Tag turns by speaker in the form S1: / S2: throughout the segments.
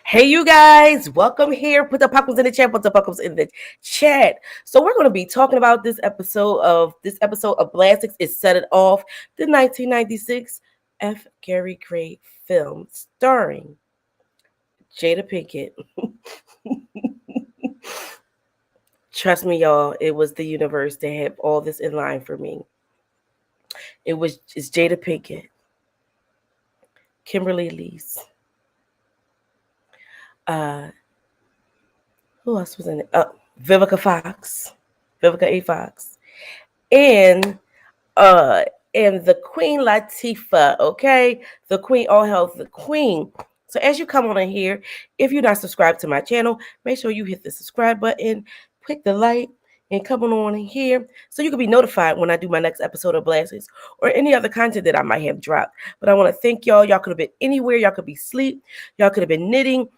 S1: Hey, you guys, welcome here. Put the popcorns in the chat. Put the popcorns in the chat. So we're going to be talking about this episode of Blastix is Set It Off, the 1996 F. Gary Gray film starring Jada Pinkett. Trust me, y'all, it was the universe that had all this in line for me. It's Jada Pinkett, Kimberly Elise. Uh, who else was in it? Vivica Fox, Vivica A. Fox, and uh and the Queen Latifah, okay? The Queen, all health, the Queen. So as you come on in here, if you're not subscribed to my channel, make sure you hit the subscribe button, click the like, and come on in here so you can be notified when I do my next episode of Blasters or any other content that I might have dropped. But I want to thank y'all. Y'all could have been anywhere. Y'all could be asleep. Y'all could have been knitting.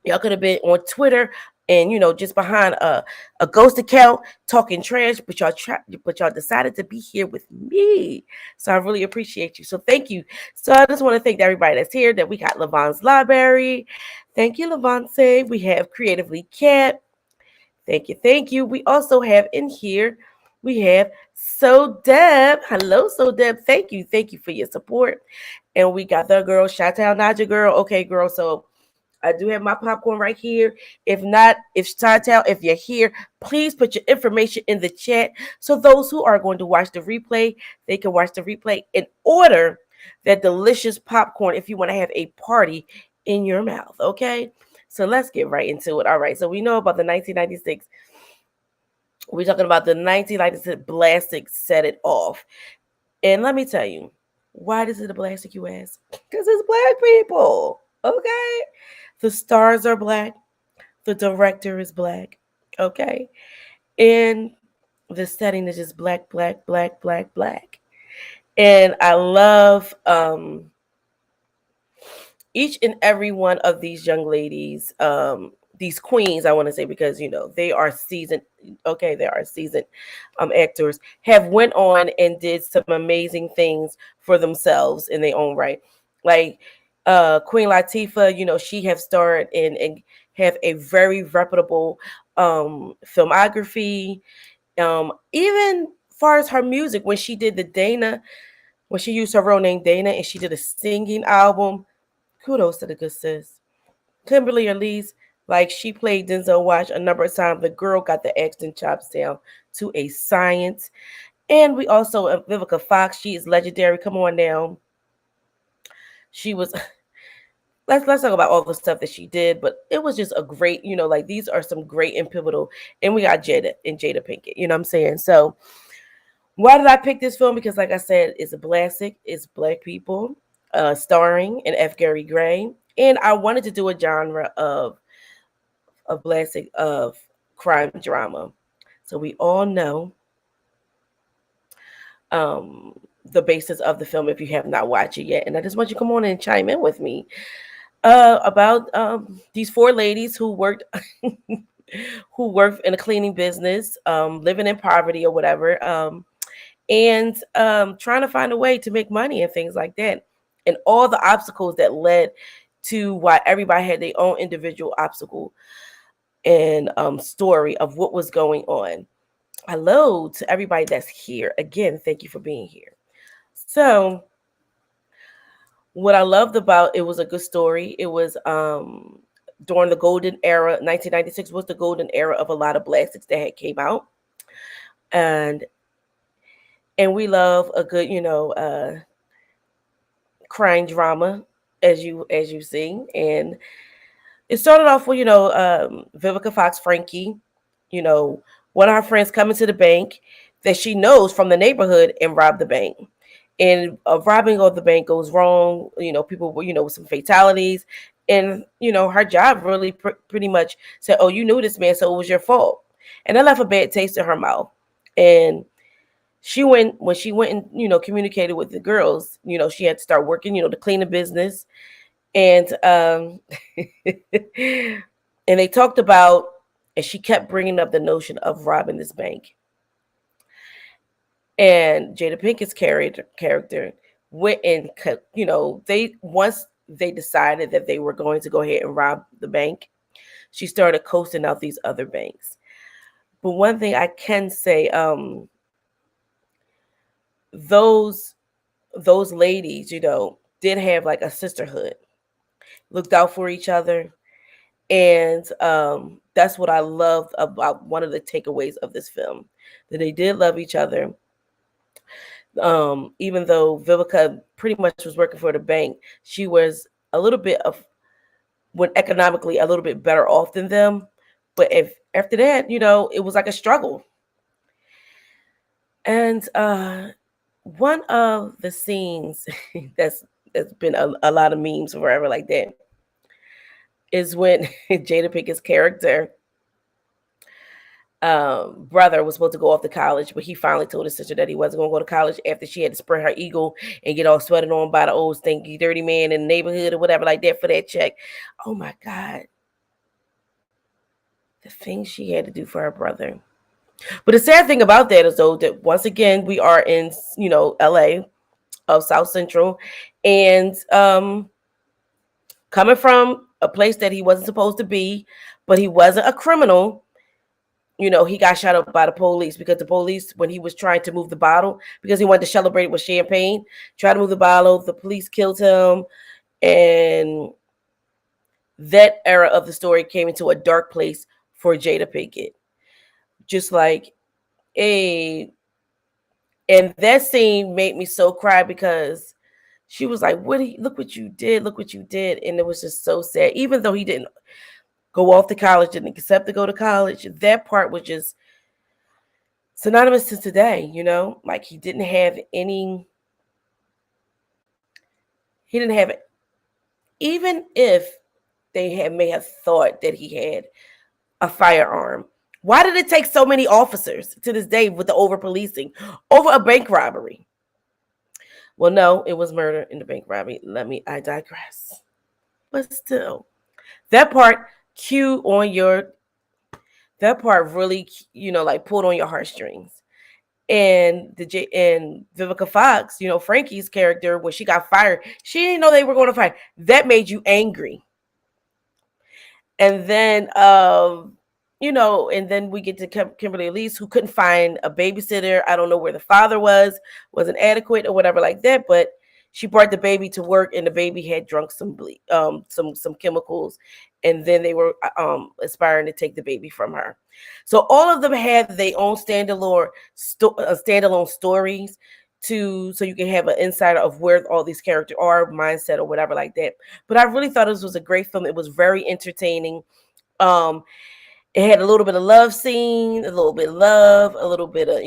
S1: Y'all could have been on Twitter and just behind a ghost account talking trash, but y'all decided to be here with me. So I really appreciate you. So thank you. So I just want to thank everybody that's here. That we got Levon's Library. Thank you, Levante. We have Creatively Cat. Thank you, thank you. We also have in here, we have So Deb. Hello, So Deb. Thank you for your support. And we got the girl, Chi-Town Naja girl. Okay, girl. So I do have my popcorn right here. If not, if Chi-Town, if you're here, please put your information in the chat so those who are going to watch the replay, they can watch the replay and order that delicious popcorn if you want to have a party in your mouth, okay? So let's get right into it. All right, so we know about the 1996. We're talking about the 1996 Blastix Set It Off. And let me tell you, why is it a Blastix, you ask? Because it's black people, okay? The stars are black. The director is black. Okay. And the setting is just black, black, black, black, black. And I love each and every one of these young ladies, these queens, I want to say, because they are seasoned. Okay, they are seasoned actors. Have went on and did some amazing things for themselves in their own right. Like Queen Latifah, she have starred in and have a very reputable filmography. Even far as her music, when she did when she used her real name Dana, and she did a singing album. Kudos to the good sis. Kimberly Elise, like she played Denzel Wash a number of times. The girl got the acting chops down to a science. And we also Vivica Fox. She is legendary. Come on now. She was. Let's talk about all the stuff that she did, but it was just a great, like these are some great and pivotal. And we got Jada Pinkett. You know what I'm saying? So why did I pick this film? Because like I said, it's a classic. It's black people, starring in F. Gary Gray. And I wanted to do a genre of classic of crime drama. So we all know the basis of the film if you have not watched it yet. And I just want you to come on and chime in with me about these four ladies who worked who worked in a cleaning business, living in poverty or whatever, and trying to find a way to make money and things like that, and all the obstacles that led to why everybody had their own individual obstacle and story of what was going on. Hello to everybody that's here. Again, thank you for being here. So, what I loved about it was a good story. It was during the golden era. 1996 was the golden era of a lot of Blastix that had came out, and we love a good, crime drama, as you see. And it started off with Vivica Fox, Frankie, one of her friends coming to the bank that she knows from the neighborhood and rob the bank. And robbing of the bank goes wrong. People with some fatalities. And, her job really pretty much said, oh, you knew this man, so it was your fault. And that left a bad taste in her mouth. And when she went and, communicated with the girls, she had to start working, to clean the business. And, and they talked about, and she kept bringing up the notion of robbing this bank. And Jada Pinkett's character went and, they once they decided that they were going to go ahead and rob the bank, she started coasting out these other banks. But one thing I can say, those ladies, did have like a sisterhood, looked out for each other, and that's what I loved about one of the takeaways of this film, that they did love each other. Even though Vivica pretty much was working for the bank, she was a little bit of, when economically, a little bit better off than them. But if after that, it was like a struggle. And one of the scenes that's been a lot of memes forever like that is when Jada Pinkett's character brother was supposed to go off to college, but he finally told his sister that he wasn't going to go to college after she had to spread her ego and get all sweated on by the old stinky dirty man in the neighborhood or whatever like that for that check. Oh my God. The things she had to do for her brother. But the sad thing about that is, though, that once again, we are in, LA, of South Central, and coming from a place that he wasn't supposed to be, but he wasn't a criminal. He got shot up by the police because the police, when he was trying to move the bottle, because he wanted to celebrate with champagne, tried to move the bottle, the police killed him. And that era of the story came into a dark place for Jada Pinkett. Just like, and that scene made me so cry because she was like, look what you did. Look what you did. And it was just so sad. Even though he didn't go off to college, didn't accept to go to college, that part was just synonymous to today, like he didn't have, even if they may have thought that he had a firearm. Why did it take so many officers to this day with the over policing over a bank robbery? Well, no, it was murder in the bank robbery. I digress. But still, that part really, like pulled on your heartstrings. And Vivica Fox, Frankie's character, when she got fired, she didn't know they were going to fire. That made you angry. And then, and then we get to Kimberly Elise, who couldn't find a babysitter. I don't know where the father wasn't adequate or whatever like that, but she brought the baby to work, and the baby had drunk some chemicals, and then they were aspiring to take the baby from her. So all of them had their own standalone stories so you can have an insider of where all these characters are, mindset or whatever like that. But I really thought this was a great film. It was very entertaining. It had a little bit of love scene, a little bit of love, a little bit of,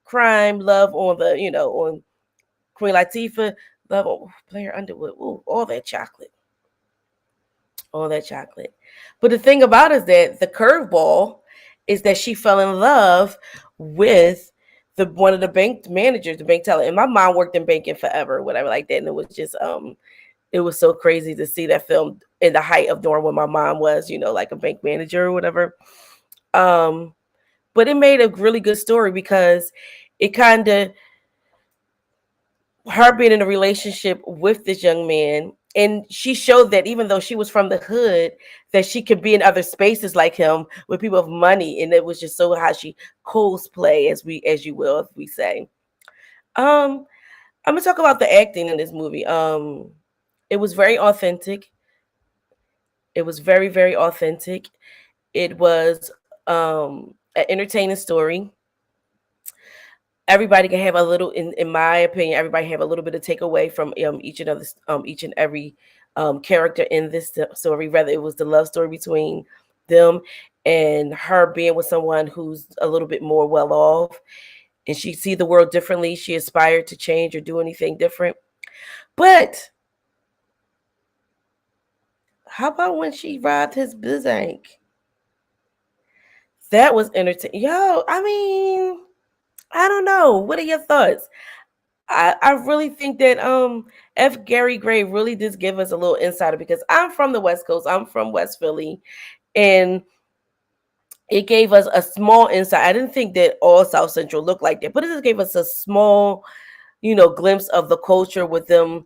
S1: crime, love on the, on Queen Latifah, love on Blair Underwood. Ooh, all that chocolate. But the thing about it is that the curveball is that she fell in love with one of the bank managers, the bank teller. And my mom worked in banking forever, whatever like that. And it was just, it was so crazy to see that film in the height of during when my mom was, like a bank manager or whatever. But it made a really good story because it kind of, her being in a relationship with this young man, and she showed that even though she was from the hood, that she could be in other spaces like him with people of money. And it was just so how she cosplay, as you will, if we say. I'm gonna talk about the acting in this movie. It was very authentic. It was very, very authentic. It was an entertaining story. Everybody can have a little, in my opinion, everybody have a little bit of takeaway from each and every character in this story, whether it was the love story between them and her being with someone who's a little bit more well off, and she see the world differently. She aspired to change or do anything different. But how about when she robbed his bank? That was entertaining. Yo, I mean, I don't know. What are your thoughts? I really think that F. Gary Gray really did give us a little insider, because I'm from the West Coast. I'm from West Philly, and it gave us a small insight. I didn't think that all South Central looked like that, but it just gave us a small, glimpse of the culture with them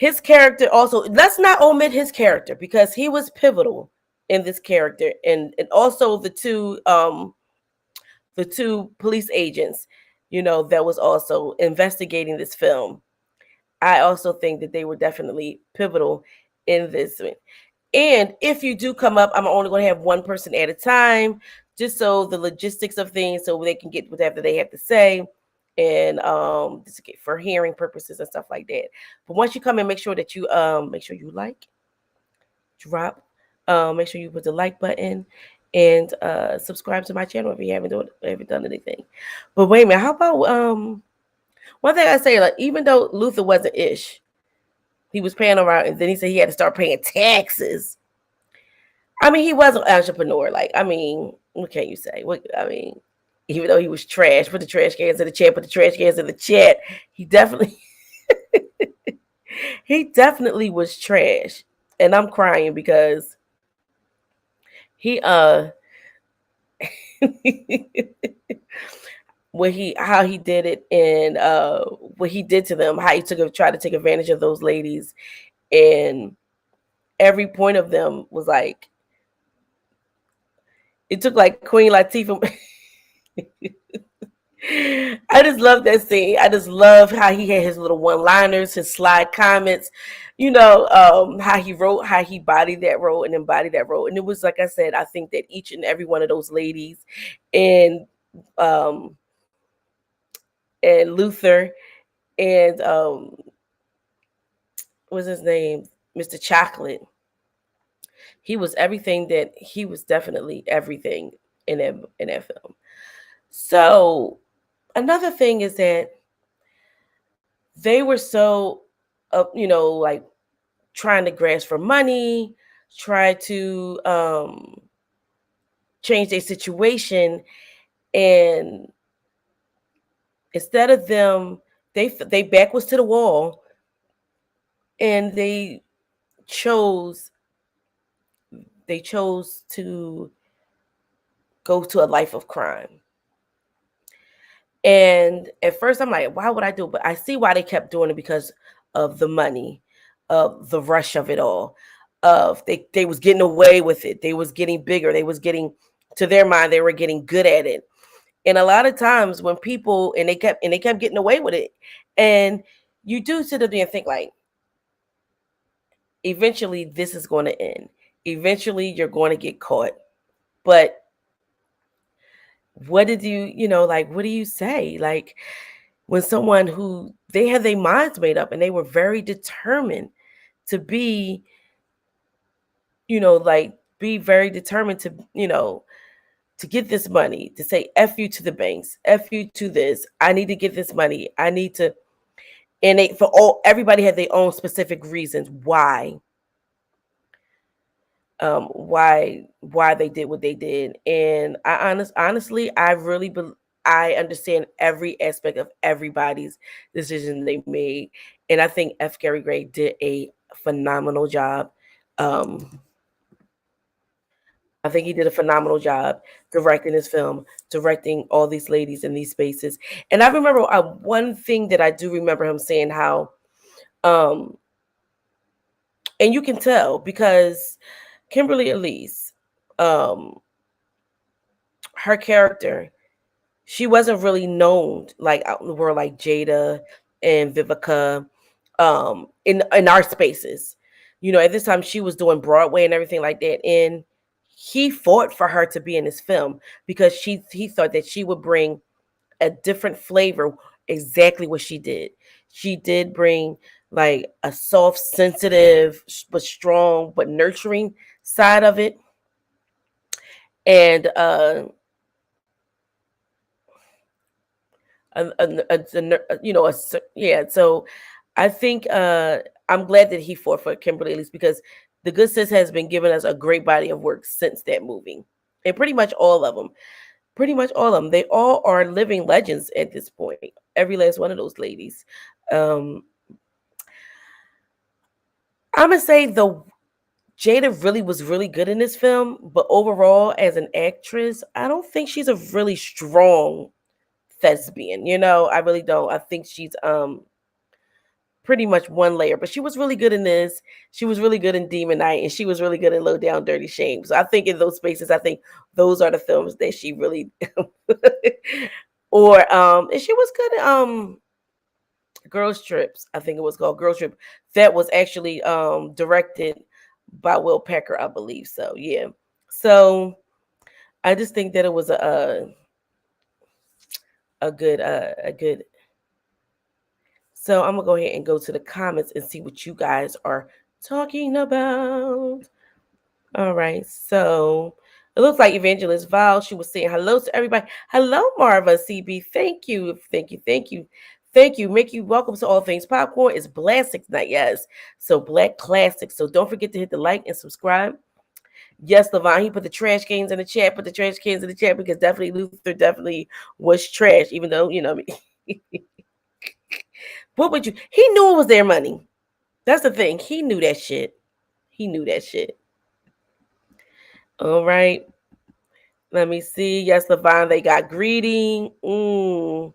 S1: his character also, let's not omit his character because he was pivotal in this character, and also the two police agents, that was also investigating this film. I also think that they were definitely pivotal in this. And if you do come up, I'm only going to have one person at a time, just so the logistics of things, so they can get whatever they have to say, and for hearing purposes and stuff like that. But once you come in, make sure that you make sure you like, drop, make sure you put the like button, and subscribe to my channel if you haven't done anything. But wait a minute, how about one thing I say, like, even though Luther wasn't ish, he was paying around, and then he said he had to start paying taxes. I mean, he was an entrepreneur. Like, I mean, what can you say? Even though he was trash, put the trash cans in the chat, put the trash cans in the chat. He definitely, he definitely was trash, and I'm crying because he how he did it, and what he did to them, how he tried to take advantage of those ladies, and every point of them was like, it took like Queen Latifah. I just love that scene. I just love how he had his little one-liners, his slide comments, how he wrote, how he bodied that role and embodied that role. And it was, like I said, I think that each and every one of those ladies, and Luther, and what's his name, Mr. Chocolate, he was everything. That he was definitely everything in that film. So another thing is that they were so, like, trying to grasp for money, try to change their situation, and instead of them, they back was to the wall, and they chose to go to a life of crime. And at first I'm like, why would I do it? But I see why they kept doing it, because of the money, of the rush of it all. Of they was getting away with it. They was getting bigger. They was getting, to their mind, they were getting good at it. And a lot of times when people, and they kept getting away with it, and you do sit there and think, like, eventually this is going to end. Eventually you're going to get caught. But what did what do you say? Like, when someone who they had their minds made up, and they were very determined to be, be very determined to, to get this money, to say F you to the banks, F you to this, I need to get this money, I need to, and everybody had their own specific reasons why they did what they did. And honestly, I understand every aspect of everybody's decision they made, and I think F. Gary Gray did a phenomenal job. I think he did a phenomenal job directing this film, directing all these ladies in these spaces. And I remember one thing that I do remember him saying, how, and you can tell because Kimberly Elise, her character, she wasn't really known like out in the world like Jada and Vivica, in our spaces. At this time she was doing Broadway and everything like that, and he fought for her to be in his film because he thought that she would bring a different flavor, exactly what she did. She did bring like a soft, sensitive, but strong, but nurturing side of it. And so I think I'm glad that he fought for Kimberly Elise, because The Good Sis has been giving us a great body of work since that movie. And pretty much all of them, they all are living legends at this point. Every last one of those ladies. I'm gonna say Jada really was really good in this film, but overall as an actress, I don't think she's a really strong thespian. I really don't. I think she's pretty much one layer. But she was really good in this. She was really good in Demon Knight, and she was really good in Low Down Dirty Shame. So I think in those spaces, I think those are the films that she really or and she was good at Girls Trips. I think it was called Girls Trip. That was actually directed by Will Pecker, I believe. So yeah. So I just think that it was a good. So I'm gonna go ahead and go to the comments and see what you guys are talking about. All right, so it looks like Evangelist Val, she was saying hello to everybody. Hello, Marva CB. Thank you, thank you, thank you, thank you. Mickey, welcome to All Things Popcorn. It's Blastic Night, yes. So Black Classics. So don't forget to hit the like and subscribe. Yes, Levon, he put the trash cans in the chat. Put the trash cans in the chat because definitely Luther definitely was trash, even though, you know, what would you? He knew it was their money. That's the thing. He knew that shit. He knew that shit. All right. Let me see. Yes, Levon, they got greedy. And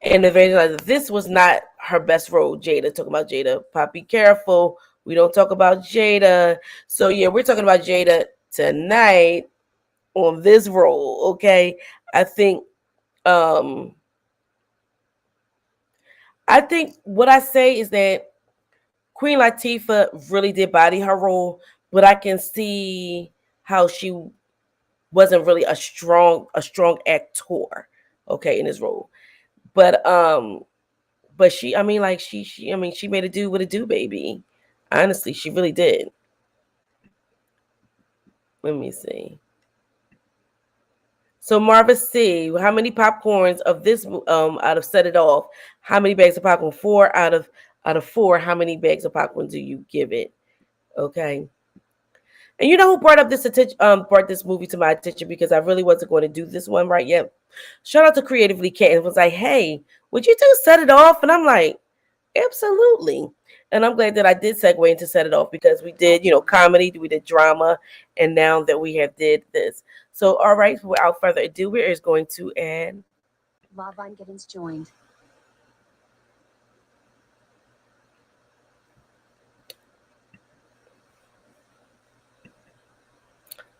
S1: Evangelist, this was not her best role. Jada, talking about Jada. Poppy, careful. We don't talk about Jada. So yeah, we're talking about Jada tonight on this role. Okay. I think what I say is that Queen Latifah really did body her role, but I can see how she wasn't really a strong actor, okay, in this role. But she, I mean, like she made it do what it do, baby. Honestly, she really did. Let me see. So Marva C, how many popcorns of this out of Set It Off? How many bags of popcorn? 4 out of 4. How many bags of popcorn do you give it? Okay. And you know who brought up this attention? Brought this movie to my attention because I really wasn't going to do this one right yet. Shout out to Creatively Cat. It was like, hey, would you do Set It Off? And I'm like, absolutely. And I'm glad that I did segue into Set It Off because we did, you know, comedy, we did drama, and now that we have did this. So, all right, without further ado, we're going to add
S2: Lavon Giddens joined.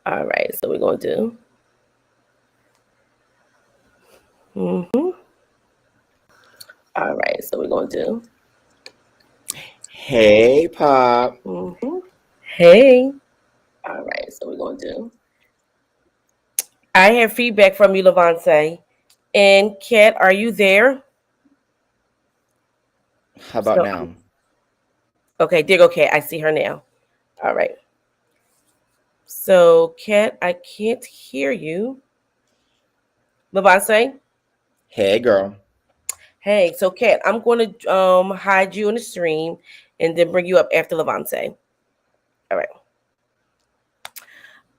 S1: All right, so we're going to do. All right, so we're going to do.
S3: Hey, Pop.
S1: Hey. All right, so we're going to do. I have feedback from you, Levante. And Kat, are you there?
S3: How about now?
S1: Okay, there go Kat. I see her now. All right. So, Kat, I can't hear you. Levante?
S3: Hey, girl.
S1: Hey, so Kat, I'm going to hide you in the stream and then bring you up after Levante. All right.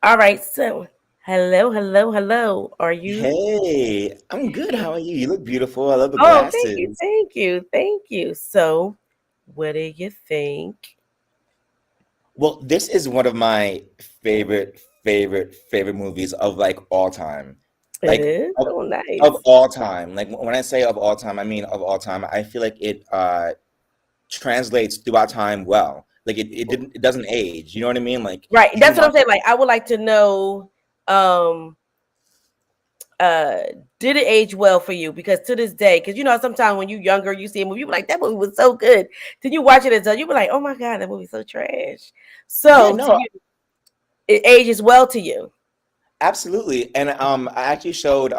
S1: All right, so hello. Are you?
S3: Hey, I'm good. How are you? You look beautiful. I love the glasses.
S1: Thank you. So, what do you think?
S3: Well, this is one of my favorite movies of like all time. Like
S1: it is? Nice.
S3: Of all time. Like when I say of all time, I mean of all time. I feel like it translates throughout time well. Like it doesn't age. You know what I mean? Like
S1: right. That's what I'm saying. Like I would like to know, did it age well for you? Because to this day, because you know sometimes when you're younger, you see a movie, you're like that movie was so good. Then you watch it and you be like, oh my god, that movie's so trash. So it ages well to you.
S3: Absolutely. And I actually showed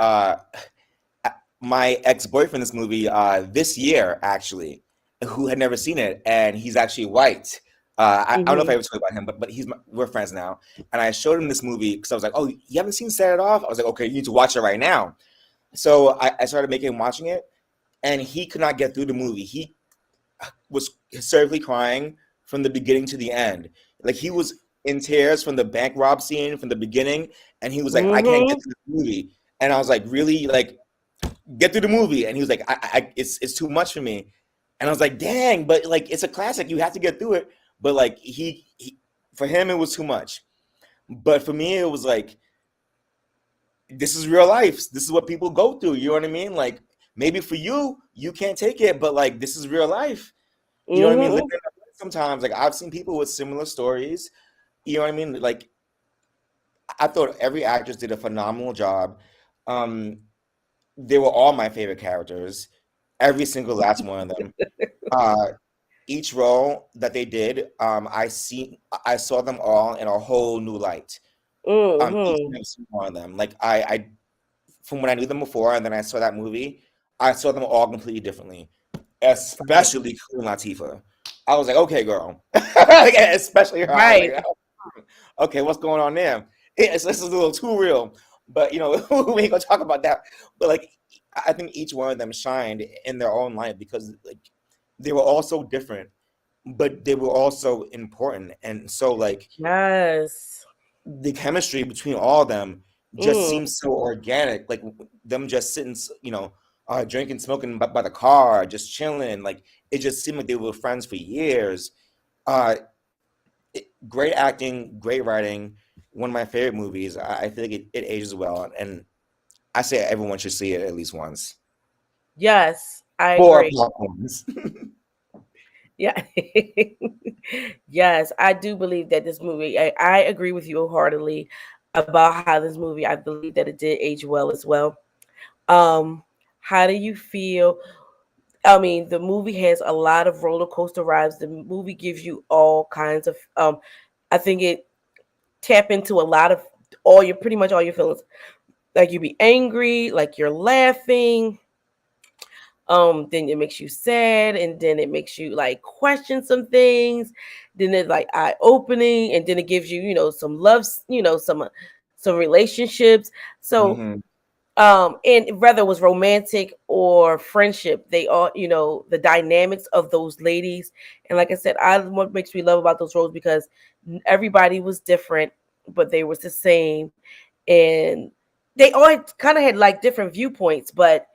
S3: my ex-boyfriend this movie this year, actually, who had never seen it, and he's actually white. I don't know if I ever told you about him, but we're friends now. And I showed him this movie because I was like, oh, you haven't seen Set It Off? I was like, okay, you need to watch it right now. So I started making him watching it, and he could not get through the movie. He was hysterically crying from the beginning to the end. Like he was in tears from the bank rob scene from the beginning, and he was like, I can't get through the movie. And I was like, really? Like, get through the movie. And he was like, it's too much for me. And I was like, dang, but like it's a classic, you have to get through it. But like he for him it was too much. But for me it was like, this is real life. This is what people go through. You know what I mean? Like maybe for you can't take it, but like this is real life. You know what I mean?
S1: Mhm.
S3: Sometimes, like I've seen people with similar stories. You know what I mean? Like I thought every actress did a phenomenal job. Um, they were all my favorite characters, every single last one of them. Uh, each role that they did, I saw them all in a whole new light. Each and
S1: Mhm.
S3: every single one of them. Like from when I knew them before, and then I saw that movie, I saw them all completely differently.
S1: Right.
S3: Especially Queen Latifah. I was like, okay, girl. Like, especially her. I was
S1: Right.
S3: like, okay, what's going on there? This is a little too real. But we ain't gonna talk about that. But like, I think each one of them shined in their own light because like they were all so different, but they were also important. And so like
S1: Yes.
S3: the chemistry between all of them just
S1: Mm.
S3: seems so organic. Like them just sitting, drinking, smoking by the car, just chilling. Like it just seemed like they were friends for years. Uh, Great acting, great writing. One of my favorite movies. I feel like it ages well, and I say everyone should see it at least once.
S1: Yes, I
S3: Four
S1: agree.
S3: popcorns.
S1: Yeah. Yes, I do believe that this movie, I agree with you wholeheartedly about how this movie, I believe that it did age well as well. Um, how do you feel? I mean, the movie has a lot of roller coaster rides. The movie gives you all kinds of I think it tap into a lot of pretty much all your feelings. Like you be angry, like you're laughing, then it makes you sad, and then it makes you like question some things, then it's like eye opening, and then it gives you some loves, some relationships. So
S3: Hmm.
S1: and whether it was romantic or friendship, they all, the dynamics of those ladies. And like I said, what makes me love about those roles, because everybody was different, but they was the same. And they all kind of had like different viewpoints, but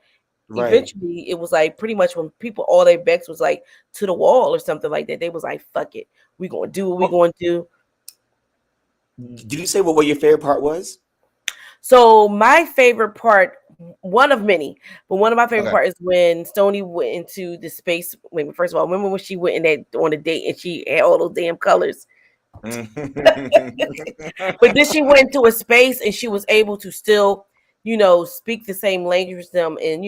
S3: Right.
S1: eventually it was like pretty much when people, all their backs was like to the wall or something like that, they was like, fuck it, we gonna do what we
S3: What
S1: gonna do.
S3: did you say? What your favorite part was?
S1: So my favorite part, one of many, but one of my favorite
S3: Okay.
S1: part is when Stony went into the space. Wait, first of all, remember when she went in that on a date and she had all those damn colors? But then she went into a space and she was able to still, speak the same language as them, and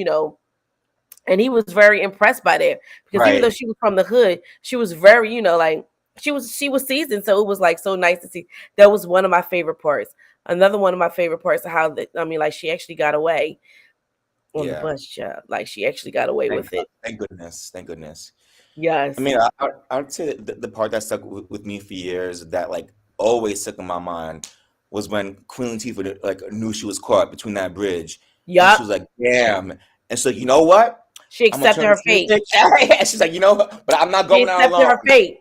S1: and he was very impressed by that, because even though
S3: Right.
S1: she was from the hood, she was very, like she was seasoned, so it was like so nice to see. That was one of my favorite parts. Another one of my favorite parts of how like she actually got away on the
S3: Yeah.
S1: bus job. Like she actually got away
S3: Thank
S1: with
S3: God.
S1: it.
S3: Thank goodness. Thank goodness. I
S1: Yes.
S3: mean, I would say that the part that stuck with me for years, that like always stuck in my mind, was when Queen Latifah like knew she was caught between that bridge, and she
S1: Yup.
S3: was like, "Damn!" And so you know what?
S1: She
S3: I'm gonna
S1: accepted
S3: turn
S1: her
S3: this
S1: fate.
S3: switch. And she's like, you know what? But I'm not
S1: She
S3: going out
S1: accepted
S3: alone.
S1: her fate.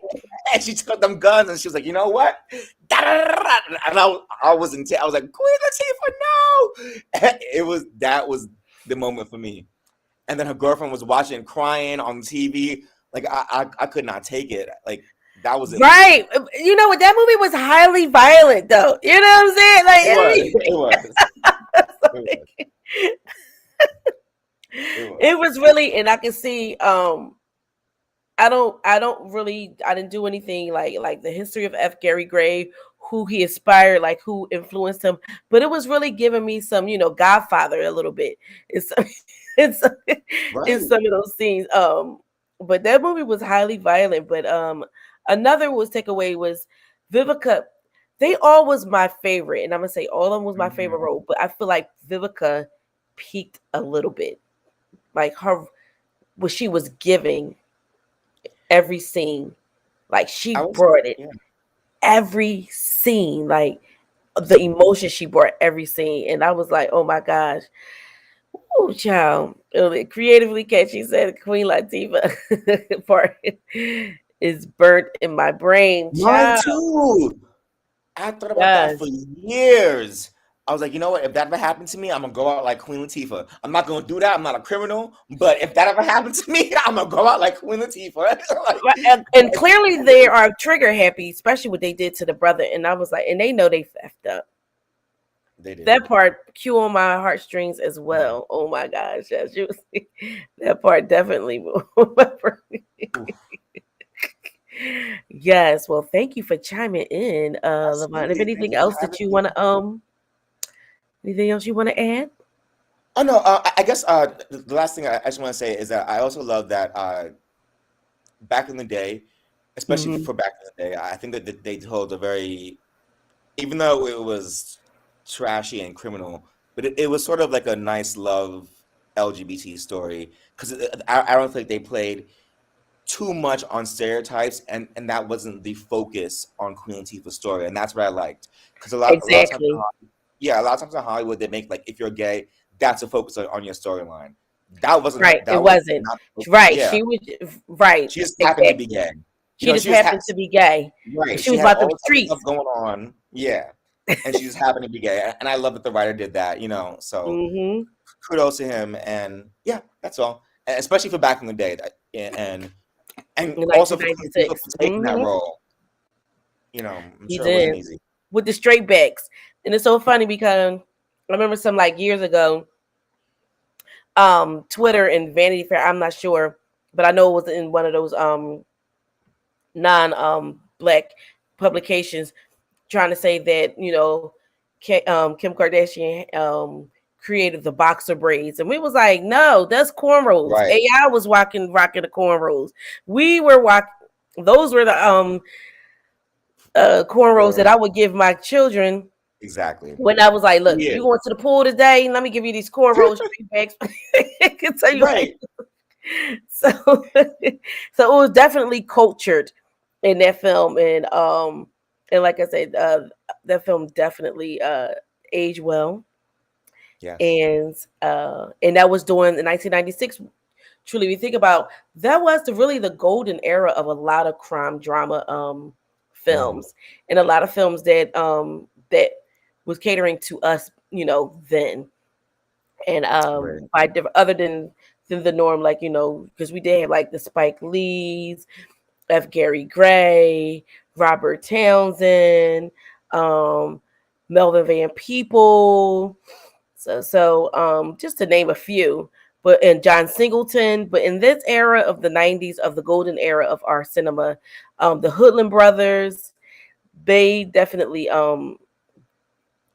S3: And she took them guns, and she was like, you know what? Da-da-da-da-da. And I was in I was like, Queen Latifah, no! That was the moment for me. And then her girlfriend was watching, crying on TV. Like I could not take it. Like that was it.
S1: Right. You know what? That movie was highly violent, though. You know what I'm saying?
S3: It was. It was. It was.
S1: Like,
S3: It was.
S1: it was really, and I can see. I didn't do anything like the history of F. Gary Gray, who he inspired, like who influenced him. But it was really giving me some, Godfather a little bit. It's it's in
S3: Right.
S1: some of those scenes. But that movie was highly violent. But another was takeaway was Vivica. They all was my favorite, and I'm gonna say all of them was my favorite
S3: Mhm.
S1: role. But I feel like Vivica peaked a little bit, like her what she was giving every scene. Like she
S3: I was.
S1: brought it
S3: Yeah.
S1: every scene, like the emotion she brought every scene. And I was like, oh my gosh. Oh, child. Creatively catchy, said Queen Latifah part is burnt in my brain,
S3: Mine
S1: child.
S3: too. I thought about that for
S1: Yes.
S3: years. I was like, you know what? If that ever happened to me, I'm gonna go out like Queen Latifah. I'm not gonna do that. I'm not a criminal. But if that ever happened to me, I'm gonna go out like Queen Latifah.
S1: Right, and clearly they are trigger happy, especially what they did to the brother. And I was like, and they know they effed up.
S3: They did.
S1: That part cue on my heartstrings as
S3: Mhm.
S1: well. Oh my gosh, yes, that part definitely moved.
S3: Oof.
S1: Yes. Well, thank you for chiming in, Levon. If
S3: Absolutely. Thank
S1: anything
S3: you for
S1: else
S3: having
S1: that you
S3: me.
S1: want to anything else you want to add?
S3: Oh no, I guess the last thing I just want to say is that I also love that back in the day, especially
S1: Hmm.
S3: for back in the day, I think that they told a very, even though it was trashy and criminal, but it was sort of like a nice love LGBT story because I don't think they played too much on stereotypes, and that wasn't the focus on Queen Latifah's story, and that's what I liked because a lot of times
S1: Exactly.
S3: yeah, a lot of times in Hollywood they make like if you're gay, that's a focus on your storyline. That wasn't
S1: Right. It
S3: that was
S1: wasn't.
S3: not
S1: Right.
S3: yeah.
S1: She was right.
S3: She just happened to be
S1: Exactly.
S3: gay. You
S1: She
S3: know,
S1: just
S3: she just
S1: happened
S3: has
S1: to be gay. And
S3: right.
S1: she
S3: She
S1: was
S3: had
S1: about
S3: all
S1: them
S3: this other stuff
S1: streets.
S3: going on. Yeah. And she just happened to be gay. And I love that the writer did that, you know. So
S1: Hmm.
S3: kudos to him. And yeah, that's all. And especially for back in the day. And
S1: In
S3: also for Queen Latifah
S1: 1996.
S3: for taking that role. You know, I'm
S1: He
S3: sure it wasn't
S1: did
S3: easy.
S1: with the straight backs. And it's so funny because I remember some like years ago, Twitter and Vanity Fair, I'm not sure, but I know it was in one of those non black publications trying to say that, Kim Kardashian created the boxer braids. And we was like, no, that's cornrows.
S3: Right.
S1: AI was rocking the cornrows. We were rocking those were the cornrows that
S3: For
S1: I would give my children
S3: exactly.
S1: when I was like, look, you
S3: Years.
S1: going to the pool today? Let me give you these cornrows straight backs. I can tell you right.
S3: Right.
S1: So so it was definitely cultured in that film. And like I said, that film definitely aged well.
S3: Yes.
S1: And that was during the 1996. Truly, we think about that was really the golden era of a lot of crime drama
S3: Mhm.
S1: films, and a lot of films that was catering to us, then. And
S3: Right.
S1: by other than the norm, like, because we did have like the Spike Lees, F. Gary Gray, Robert Townsend, um, Melvin Van Peebles. So just to name a few, and John Singleton. But in this era of the 90s, of the golden era of our cinema, the Hoodlum brothers, they definitely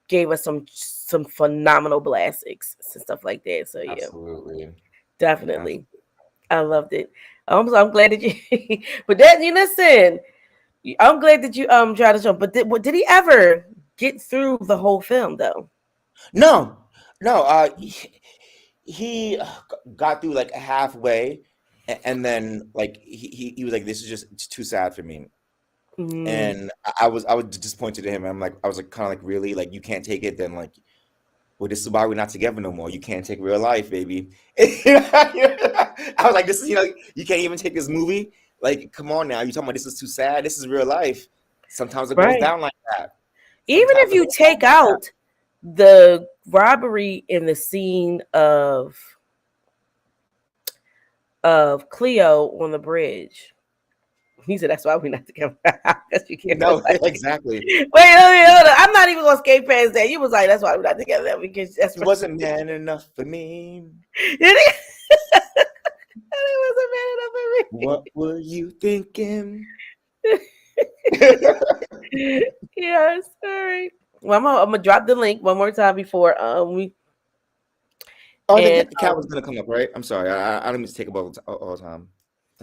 S1: gave us some phenomenal classics and stuff like that. So yeah,
S3: Absolutely.
S1: definitely. I loved it. So I'm glad that you but that you listen, I'm glad that you tried to show. But did he ever get through the whole film though?
S3: No, no. He got through like halfway, and then like he was like, "This is just it's too sad for me."
S1: Mm,
S3: And I was disappointed in him. I was like kind of like really like you can't take it. Then like, well, this is why we're not together no more. You can't take real life, baby. I was like, this is you can't even take this movie. Like, come on now. You talking about this is too sad? This is real life. Sometimes it goes
S1: right.
S3: down like that.
S1: Even
S3: Sometimes
S1: if
S3: it
S1: you
S3: goes down
S1: take
S3: like that.
S1: out the robbery in the scene of Cleo on the bridge. He said that's why we're not together. Because you can't
S3: No,
S1: like,
S3: exactly.
S1: wait, hold on. I'm not even gonna skate past that. You was like, that's why we're not together. Because that's
S3: He wasn't man enough for me.
S1: it wasn't
S3: What were you thinking?
S1: bad enough for me. Yeah, sorry. Well, I'm gonna drop the link one more time before we
S3: Oh,
S1: and
S3: the cat was gonna come up, right? I'm sorry. I don't mean to take up all the time.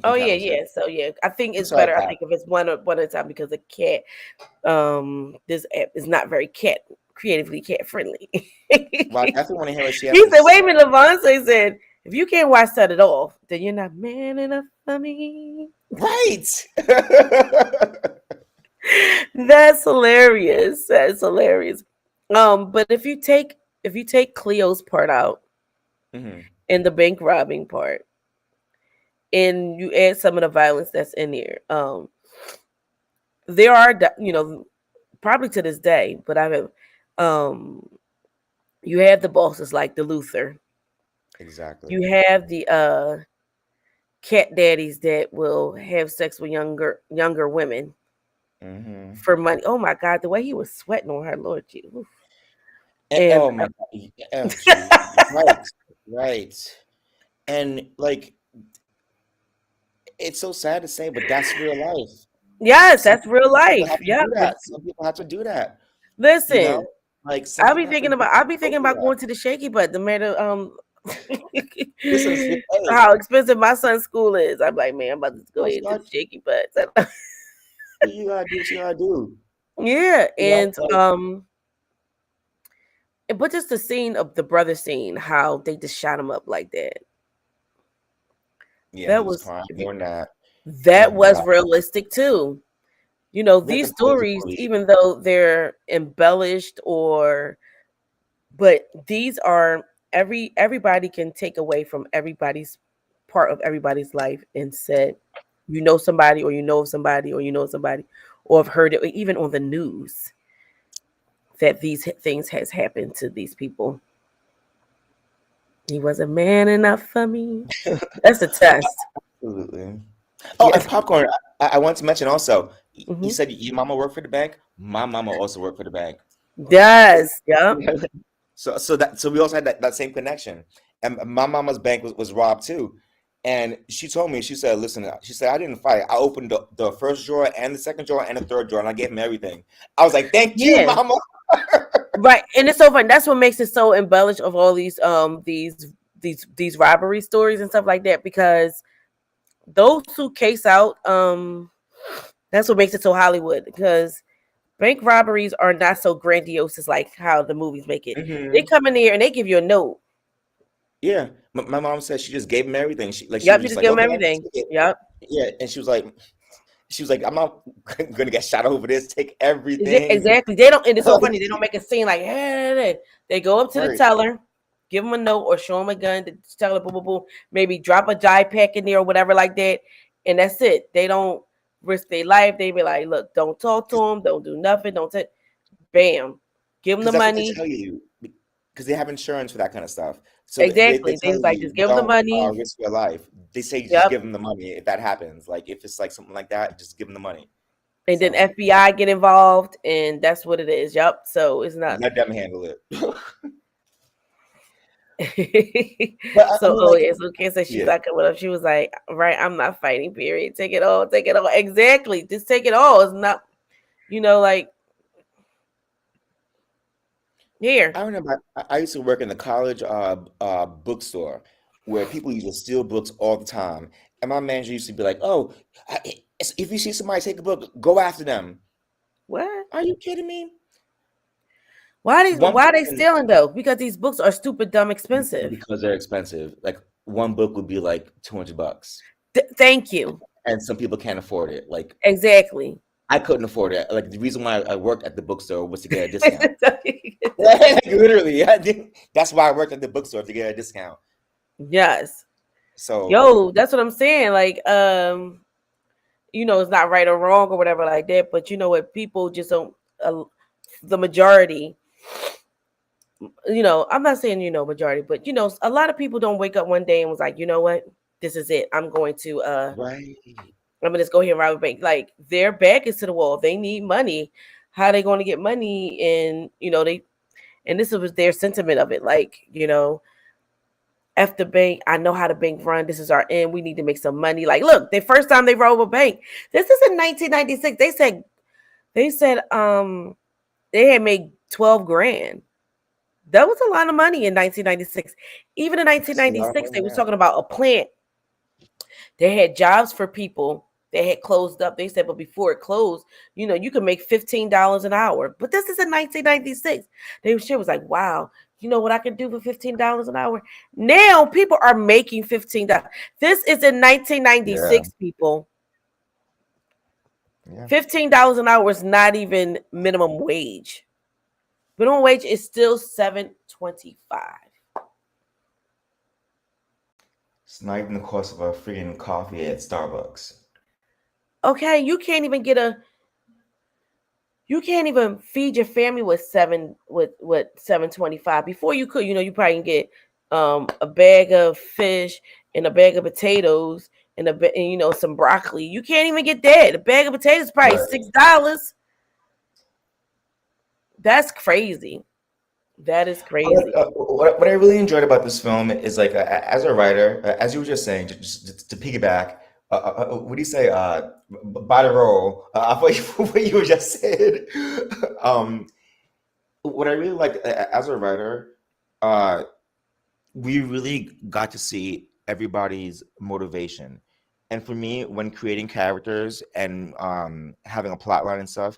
S3: I
S1: oh
S3: think cat
S1: yeah,
S3: was here.
S1: yeah. So yeah, I think
S3: I'm
S1: it's
S3: sorry,
S1: better. I
S3: cat.
S1: think if it's one at a time because the cat, this app is not very creatively cat friendly.
S3: Well, I
S1: He
S3: definitely want to hear what she has
S1: said,
S3: to say.
S1: "Wait a minute, Levon." Said, "If you can't watch Set It Off, then you're not man enough for me."
S3: Right.
S1: That's hilarious. That's hilarious. But if you take Cleo's part out
S3: Hmm.
S1: and the bank robbing part, and you add some of the violence that's in here, there are probably to this day, but I have you have the bosses like the Luther.
S3: Exactly.
S1: You have the cat daddies that will have sex with younger women
S3: Hmm.
S1: for money. Oh my God, the way he was sweating on her, Lord Jesus. Oof.
S3: And,
S1: And
S3: oh my God. Oh, gee. Right. Right. And like, it's so sad to say, but that's real life.
S1: Yes,
S3: Some
S1: that's real
S3: people
S1: life.
S3: have to
S1: Yeah.
S3: do that. Some people have to do that. You know,
S1: Listen,
S3: like some people have to
S1: I'll be
S3: go
S1: thinking
S3: through
S1: about
S3: that.
S1: going to the Shaky Butt, no matter
S3: Listen, hey,
S1: how expensive my son's school is. I'm like, man, I'm about to go
S3: you
S1: ahead to
S3: gotta,
S1: the Shaky Butt.
S3: you gotta do what you gotta do.
S1: Yeah,
S3: You know,
S1: and but just the scene of the brother scene, how they just shot him up like that.
S3: yeah, he
S1: That
S3: was
S1: was
S3: crying during that. Oh
S1: that
S3: my
S1: was
S3: God,
S1: realistic too. You know,
S3: that's
S1: these
S3: a crazy
S1: stories,
S3: movie.
S1: even though they're embellished but these are everybody can take away from everybody's part of everybody's life and said, you know somebody, or you know of somebody, or you know somebody, or have heard it, even on the news, that these things has happened to these people. He was a man enough for me. That's a test.
S3: Absolutely. Oh, and
S1: Yes.
S3: popcorn. I want to mention also. You
S1: Hmm.
S3: said your mama worked for the bank. My mama also worked for the bank.
S1: Yes. Yep.
S3: So we also had that same connection. And my mama's bank was robbed too. And she told me, she said, listen, she said, I didn't fight. I opened the first drawer and the second drawer and the third drawer, and I gave him everything. I was like, thank you,
S1: Yeah.
S3: mama.
S1: Right. And it's so fun. That's what makes it so embellished of all these robbery stories and stuff like that, because those who case out, that's what makes it so Hollywood, because bank robberies are not so grandiose as like how the movies make it. They
S3: Hmm.
S1: come in there and they give you a note.
S3: Yeah. My mom said she just gave him everything. She
S1: Yep,
S3: was
S1: you
S3: just
S1: just
S3: like,
S1: give them
S3: okay,
S1: everything.
S3: take it.
S1: Yep.
S3: Yeah. And she was like, I'm not gonna get shot over this. Take everything.
S1: Exactly. They don't, and it's so funny. They don't make a scene like, hey, they go up to the
S3: Right.
S1: teller, give them a note, or show them a gun. The teller, boom, boom, boom, maybe drop a dye pack in there or whatever like that, and that's it. They don't risk their life. They be like, look, don't talk to them, don't do nothing, don't take. Bam, give them the
S3: Because that's what they
S1: money.
S3: tell you. Because they have insurance for that kind of stuff. So they
S1: Exactly. They
S3: tell
S1: was like,
S3: you
S1: just give them the
S3: don't
S1: money.
S3: risk your life. They say just
S1: Yep.
S3: give them the money if that happens. Like if it's like something like that, just give them the money.
S1: And then
S3: So
S1: FBI get involved, and that's what it is. Yep. So it's not.
S3: let them handle it. I
S1: So,
S3: mean,
S1: oh
S3: like,
S1: yeah, so Kim said she's
S3: yeah,
S1: not coming up. She was like, right, I'm not fighting, period. Take it all, take it all. Exactly. Just take it all. It's not, like here.
S3: I remember I used to work in the college bookstore where people used to steal books all the time, and my manager used to be like, "Oh, if you see somebody take a book, go after them."
S1: What?
S3: Are you kidding me? One
S1: Why they
S3: person
S1: stealing though? Because these books are stupid, dumb, expensive.
S3: because they're expensive. Like one book would be like $200,
S1: Thank you.
S3: and some people can't afford it. Like
S1: Exactly.
S3: I couldn't afford it. Like the reason why I worked at the bookstore was to get a discount. Like, literally, that's why I worked at the bookstore to get a discount.
S1: Yes.
S3: So
S1: Yo, that's what I'm saying. Like, it's not right or wrong or whatever like that. But you know what? People just don't. The majority. I'm not saying majority, but a lot of people don't wake up one day and was like, you know what, this is it. I'm going to
S3: right,
S1: I'm gonna just go here and rob a bank. Like their back is to the wall. They need money. How are they going to get money? And this was their sentiment of it. Like, F the bank. I know how the bank run. This is our end. We need to make some money. Like, look, the first time they robbed a bank. This is in 1996. They said they had made 12 grand. That was a lot of money in 1996. Even in
S3: that's a lot of
S1: 1996,
S3: money.
S1: they was
S3: Yeah.
S1: talking about a plant. They had jobs for people. They had closed up. They said, but before it closed, you could make $15 an hour. But this is in 1996. They was like, wow, you know what I can do for $15 an hour? Now people are making $15. This is in
S3: Yeah,
S1: 1996, people.
S3: yeah.
S1: $15 an hour is not even minimum wage. Minimum wage is still $7.25.
S3: It's not even the cost of a freaking coffee at Starbucks.
S1: Okay, you can't even feed your family with 7.25. Before you could, you probably can get a bag of fish and a bag of potatoes and some broccoli. You can't even get that. A bag of potatoes is probably
S3: Right.
S1: $6. That's crazy. That is crazy.
S3: What I really enjoyed about this film is like as a writer, as you were just saying, just to piggyback, what do you say? Body roll. I thought what you just said. Um, what I really like as a writer, uh, we really got to see everybody's motivation. And for me, when creating characters and having a plot line and stuff,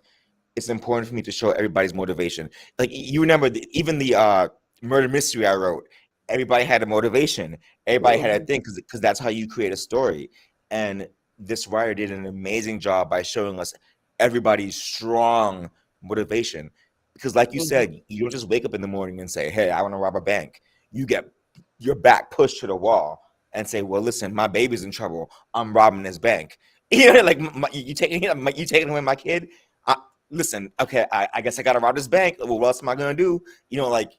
S3: it's important for me to show everybody's motivation. Like you remember even the murder mystery I wrote, everybody had a motivation. Everybody had a thing because that's how you create a story. And this writer did an amazing job by showing us everybody's strong motivation. Because like you said, you don't just wake up in the morning and say, "Hey, I want to rob a bank." You get your back pushed to the wall and say, "Well, listen, my baby's in trouble. I'm robbing this bank." You know, like you taking away my kid. Listen, okay, I guess I gotta rob this bank. Well, what else am I gonna do? You know, like,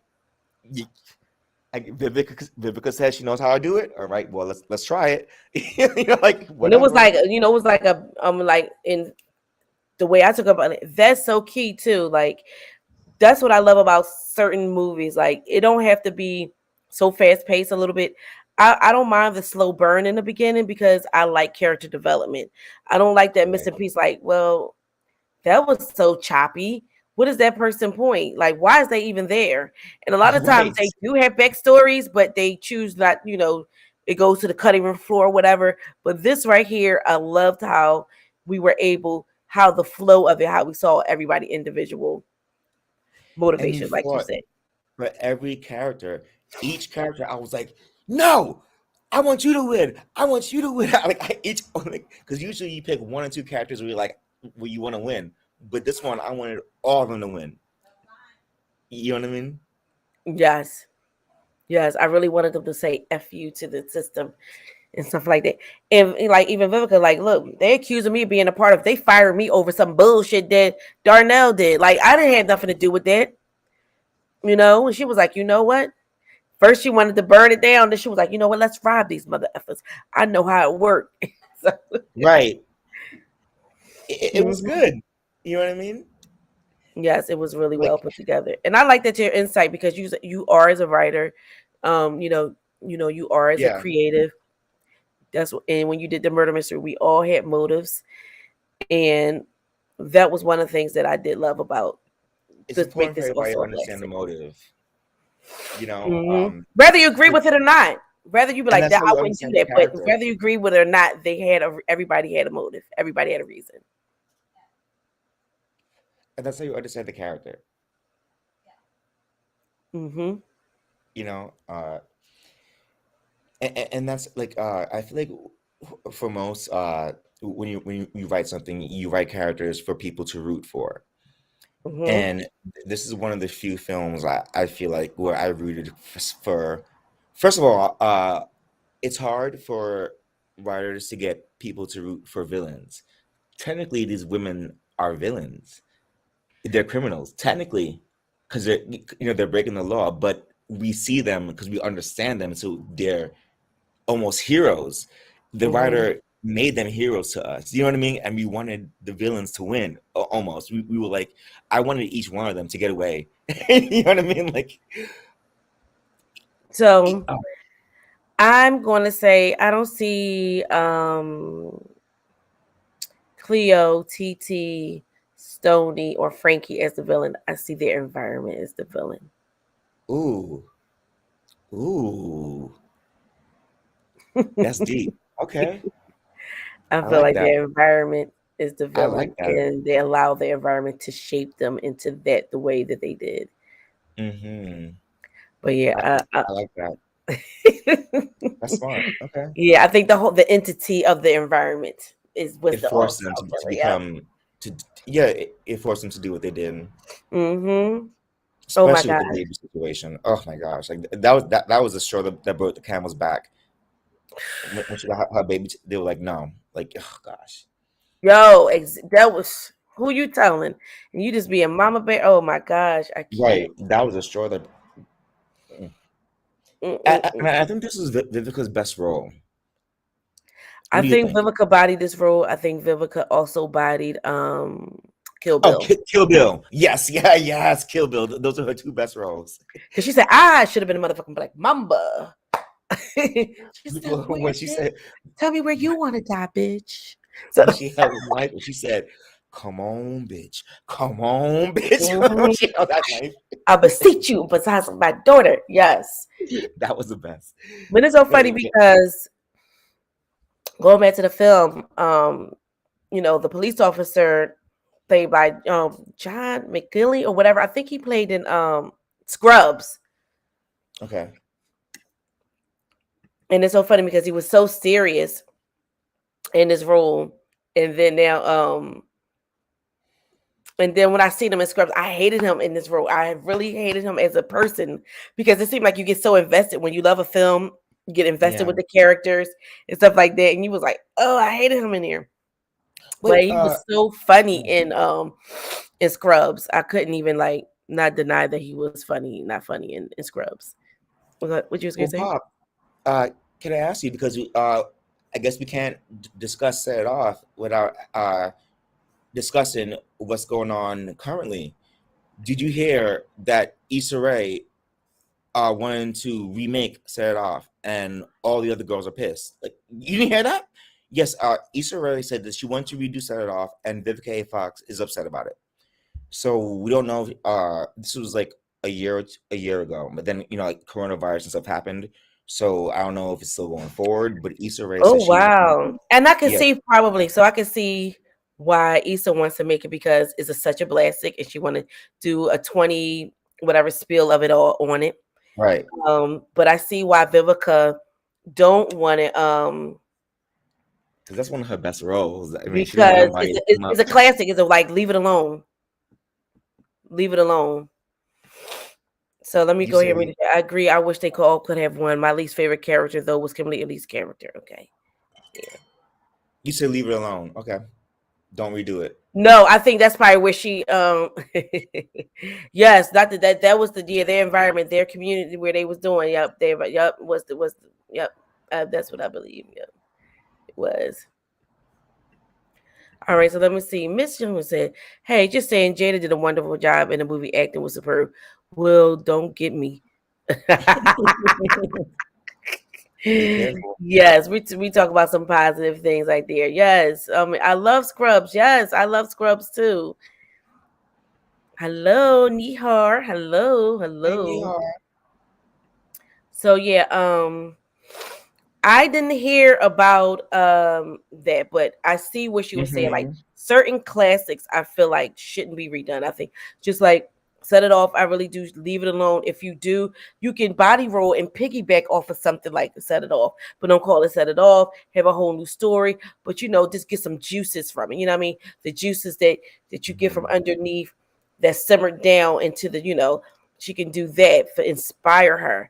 S3: Vivica says she knows how to do it. All right, well, let's try it. You know, like
S1: And it was
S3: whatever.
S1: like, it was like a like in the way I took about it. That's so key too. Like that's what I love about certain movies. Like it don't have to be so fast paced a little bit. I don't mind the slow burn in the beginning because I like character development. I don't like that
S3: Right.
S1: missing piece. Like, well, that was so choppy. What is that person point? Like, why is they even there? And a lot of times
S3: Right.
S1: they do have backstories, but they choose not, it goes to the cutting room floor or whatever. But this right here, I loved how we were able, how the flow of it, how we saw everybody individual
S3: And
S1: motivation, like you said.
S3: for every character, each character, I was like, no, I want you to win. I want you to win. Because usually you pick one or two characters where you're like, where you want to win. But this one, I wanted all of them to win. You know what I mean?
S1: Yes. Yes. I really wanted them to say F you to the system and stuff like that. And like even Vivica, like, look, they accusing me of being a part of, they fired me over some bullshit that Darnell did. Like, I didn't have nothing to do with that. And she was like, you know what? First she wanted to burn it down, then she was like, you know what, let's rob these mother effers. I know how it worked. So,
S3: Right. It was
S1: mhm.
S3: good. You know what I mean?
S1: Yes, it was really well
S3: Like,
S1: put together. And I like that your insight because you are as a writer, you are as a
S3: yeah,
S1: creative. And when you did the murder mystery, we all had motives. And that was one of the things that I did love about
S3: it's
S1: to make
S3: important for
S1: this
S3: everybody to
S1: also a
S3: understand the
S1: classic.
S3: motive. You know,
S1: Whether you agree with it or not, whether you be
S3: and
S1: like
S3: that's
S1: that,
S3: how
S1: I
S3: you
S1: wouldn't do
S3: understand the
S1: that. But
S3: character.
S1: whether you agree with it or not, everybody had a motive. Everybody had a reason.
S3: And that's how you understand the character.
S1: Mm-hmm.
S3: You know, and that's like I feel like for most when you write something, you write characters for people to root for.
S1: Mm-hmm.
S3: And this is one of the few films I feel like where I rooted for. First of all, it's hard for writers to get people to root for villains. Technically, these women are villains. They're criminals, technically, because they're breaking the law. But we see them because we understand them, so they're almost heroes. The
S1: Mm-hmm.
S3: writer made them heroes to us. You know what I mean? And we wanted the villains to win almost. We were like, I wanted each one of them to get away. You know what I mean? Like,
S1: So
S3: oh,
S1: I'm going to say I don't see Cleo, TT, Stony, or Frankie as the villain. I see their environment as the villain.
S3: ooh, ooh, that's deep. Okay,
S1: I
S3: I
S1: feel
S3: like
S1: like
S3: that.
S1: their environment is the
S3: I like
S1: villain,
S3: that.
S1: and they allow their environment to shape them into that the way that they did.
S3: Hmm.
S1: But
S3: I,
S1: yeah,
S3: I like that. That's smart. Okay.
S1: yeah, I think the entity of the environment was
S3: It
S1: the
S3: forced them to
S1: ultimate. Yeah.
S3: become to yeah. It forced them to do what they did,
S1: Mm-hmm. Oh my
S3: especially with
S1: God.
S3: the baby situation. Oh my gosh, like that was the straw that broke the camel's back. When she got her baby, they were like, no, like, oh gosh,
S1: Yo, that was who you telling, and you just being mama bear. Oh my gosh, I
S3: right?
S1: can't.
S3: That was a straw that.
S1: Mm-mm-mm.
S3: I think this is Vivica's best role. What
S1: I
S3: do you
S1: think
S3: think?
S1: Vivica bodied this role. I think Vivica also bodied Kill
S3: Oh,
S1: Bill.
S3: Kill Bill. Yes, yeah, yes, Kill Bill. Those are her two best roles.
S1: Because she said, I should have been a motherfucking Black Mamba. She said,
S3: When
S1: "Where,
S3: she
S1: bitch?
S3: said,
S1: Tell me where you want to die, bitch." So,
S3: when she held the knife, she said, "Come on, bitch. Come on, bitch."
S1: mhm,
S3: She held that knife.
S1: I beseech you, besides my daughter. Yes.
S3: That was the best.
S1: But it's so
S3: But
S1: funny because going back to the film, the police officer played by John McGinley or whatever. I think he played in Scrubs.
S3: okay.
S1: And it's so funny because he was so serious in his role. And then when I seen him in Scrubs, I hated him in this role. I really hated him as a person because it seemed like you get so invested when you love a film, you get invested
S3: Yeah.
S1: with the characters and stuff like that. And you was like, oh, I hated him in here. But
S3: Wait,
S1: he was so funny in Scrubs. I couldn't even not deny that he was not funny in Scrubs. What you was gonna
S3: well,
S1: say?
S3: Pop, can I ask you, because I guess we can't discuss Set It Off without discussing what's going on currently. Did you hear that Issa Rae wanted to remake Set It Off, and all the other girls are pissed? Like, you didn't hear that? Yes, Issa Rae said that she wanted to redo Set It Off, and Vivica A. Fox is upset about it. So we don't know if this was like a year ago, but then like coronavirus and stuff happened. So I don't know if it's still going forward. But Issa Rae
S1: Oh
S3: says she
S1: wow! And I can
S3: yeah,
S1: see probably, so I can see why Issa wants to make it because such a classic, and she want to do a 20 whatever spiel of it all on it.
S3: right.
S1: But I see why Vivica don't want it.
S3: Because that's one of her best roles. I mean, she don't want
S1: Because
S3: nobody to come
S1: it's
S3: up.
S1: a classic. It's like leave it alone, leave it alone. So let me
S3: You
S1: go here.
S3: say
S1: I agree. I wish they could have won. My least favorite character though was Kimberly Elite's character. Okay. Yeah.
S3: you say leave it alone. Okay, don't redo it.
S1: No, I think that's probably where she yes, not that was their environment, their community where they was doing. Yep, yep. That's what I believe. Yep. It was. All right, so let me see. Miss Jones said, "Hey, just saying, Jada did a wonderful job in the movie. Acting was superb. Well, don't get me."
S3: Be careful.
S1: Yes, we talk about some positive things right there. Yes, I love Scrubs. Yes, I love Scrubs too. Hello, Nihar. Hello,
S3: Hey,
S1: hello.
S3: Nihar.
S1: So yeah, I didn't hear about that, but I see what she was saying. Like
S3: Mhm.
S1: certain classics, I feel like shouldn't be redone. I think just like Set It Off, I really do leave it alone. If you do, you can body roll and piggyback off of something like Set It Off, but don't call it Set It Off. Have a whole new story, but just get some juices from it. You know what I mean? The juices that you get from
S3: Mhm.
S1: underneath that simmered down into she can do that to inspire her.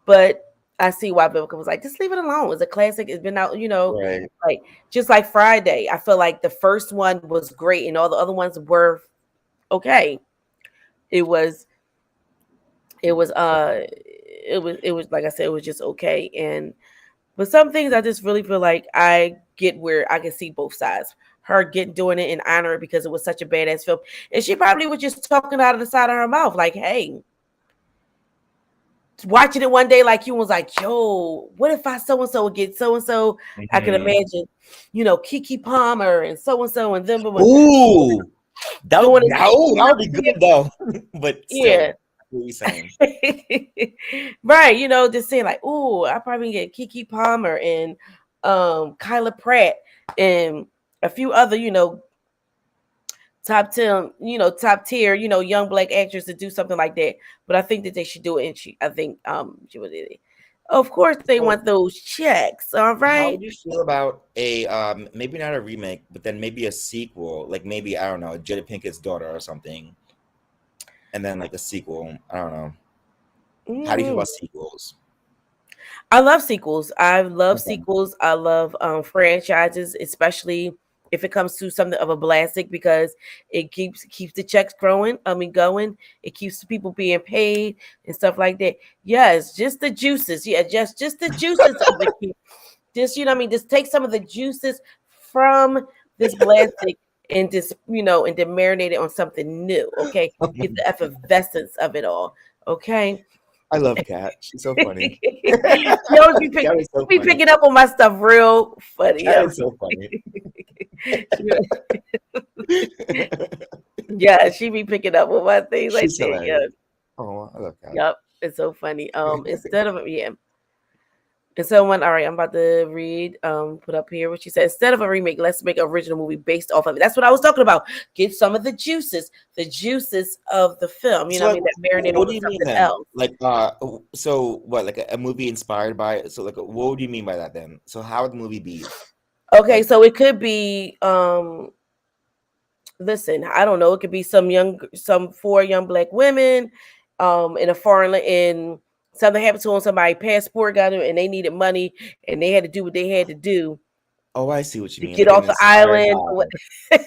S1: But I see why Vivica was like, just leave it alone. It's a classic. It's been out,
S3: Right.
S1: like just like Friday. I feel like the first one was great and all the other ones were okay. It was, it was, it was like I said, it was just okay. But some things I just really feel like I get where I can see both sides. Her doing it and honor it because it was such a badass film. And she probably was just talking out of the side of her mouth, like, hey, watching it one day like you was like, yo, what if I so and so would get so and so? I could
S3: Mhm.
S1: imagine, Keke Palmer and so and them
S3: Ooh, that
S1: doing
S3: would, that would be good
S1: it.
S3: though. But
S1: Yeah.
S3: still, what are you saying?
S1: Right, just saying like, ooh, I probably get Keke Palmer and Kyla Pratt and a few other, top 10, top tier, young black actors to do something like that. But I think that they should do it. And I think she was it. Of course, they
S3: So,
S1: want those checks. All
S3: how
S1: right.
S3: would you feel about a maybe not a remake, but then maybe a sequel, like maybe I don't know, Jada Pinkett's daughter or something, and then like a sequel. I don't know. How do you feel
S1: Mm.
S3: about sequels?
S1: I love sequels. I love
S3: Okay.
S1: sequels. I love franchises, especially if it comes to something of a classic because it keeps the checks growing. Going. It keeps people being paid and stuff like that. Yes, just the juices. Yeah, just the juices of it. Just what I mean. Just take some of the juices from this classic and just and then marinate it on something new. Okay, get the effervescence of it all. Okay.
S3: I love Kat. She's so funny.
S1: Yo, you
S3: Kat is so
S1: be
S3: funny.
S1: picking up on my stuff real funny.
S3: Kat
S1: Yo.
S3: is so funny.
S1: Yeah, she be picking up on my things like
S3: She's
S1: that. Yeah.
S3: hilarious. Oh, I love Kat.
S1: Yep. It's so funny. Instead of and someone, all right, I'm about to read, put up here what she said. Instead of a remake, let's make an original movie based off of it. That's what I was talking about. Get some of the juices of the film. You
S3: So
S1: know what I
S3: like,
S1: mean? That marinate
S3: what
S1: over
S3: do you mean
S1: something
S3: then?
S1: else.
S3: Like, so what? Like a movie inspired by it? So like, what would you mean by that then? So how would the movie be?
S1: Okay,
S3: Like,
S1: so it could be listen, I don't know, it could be some four young black women in a foreign in something happened to them, somebody passport got them and they needed money and they had to do what they had to do
S3: oh, I see what you
S1: to
S3: mean.
S1: get
S3: Like an
S1: off the
S3: inspired
S1: island.
S3: by.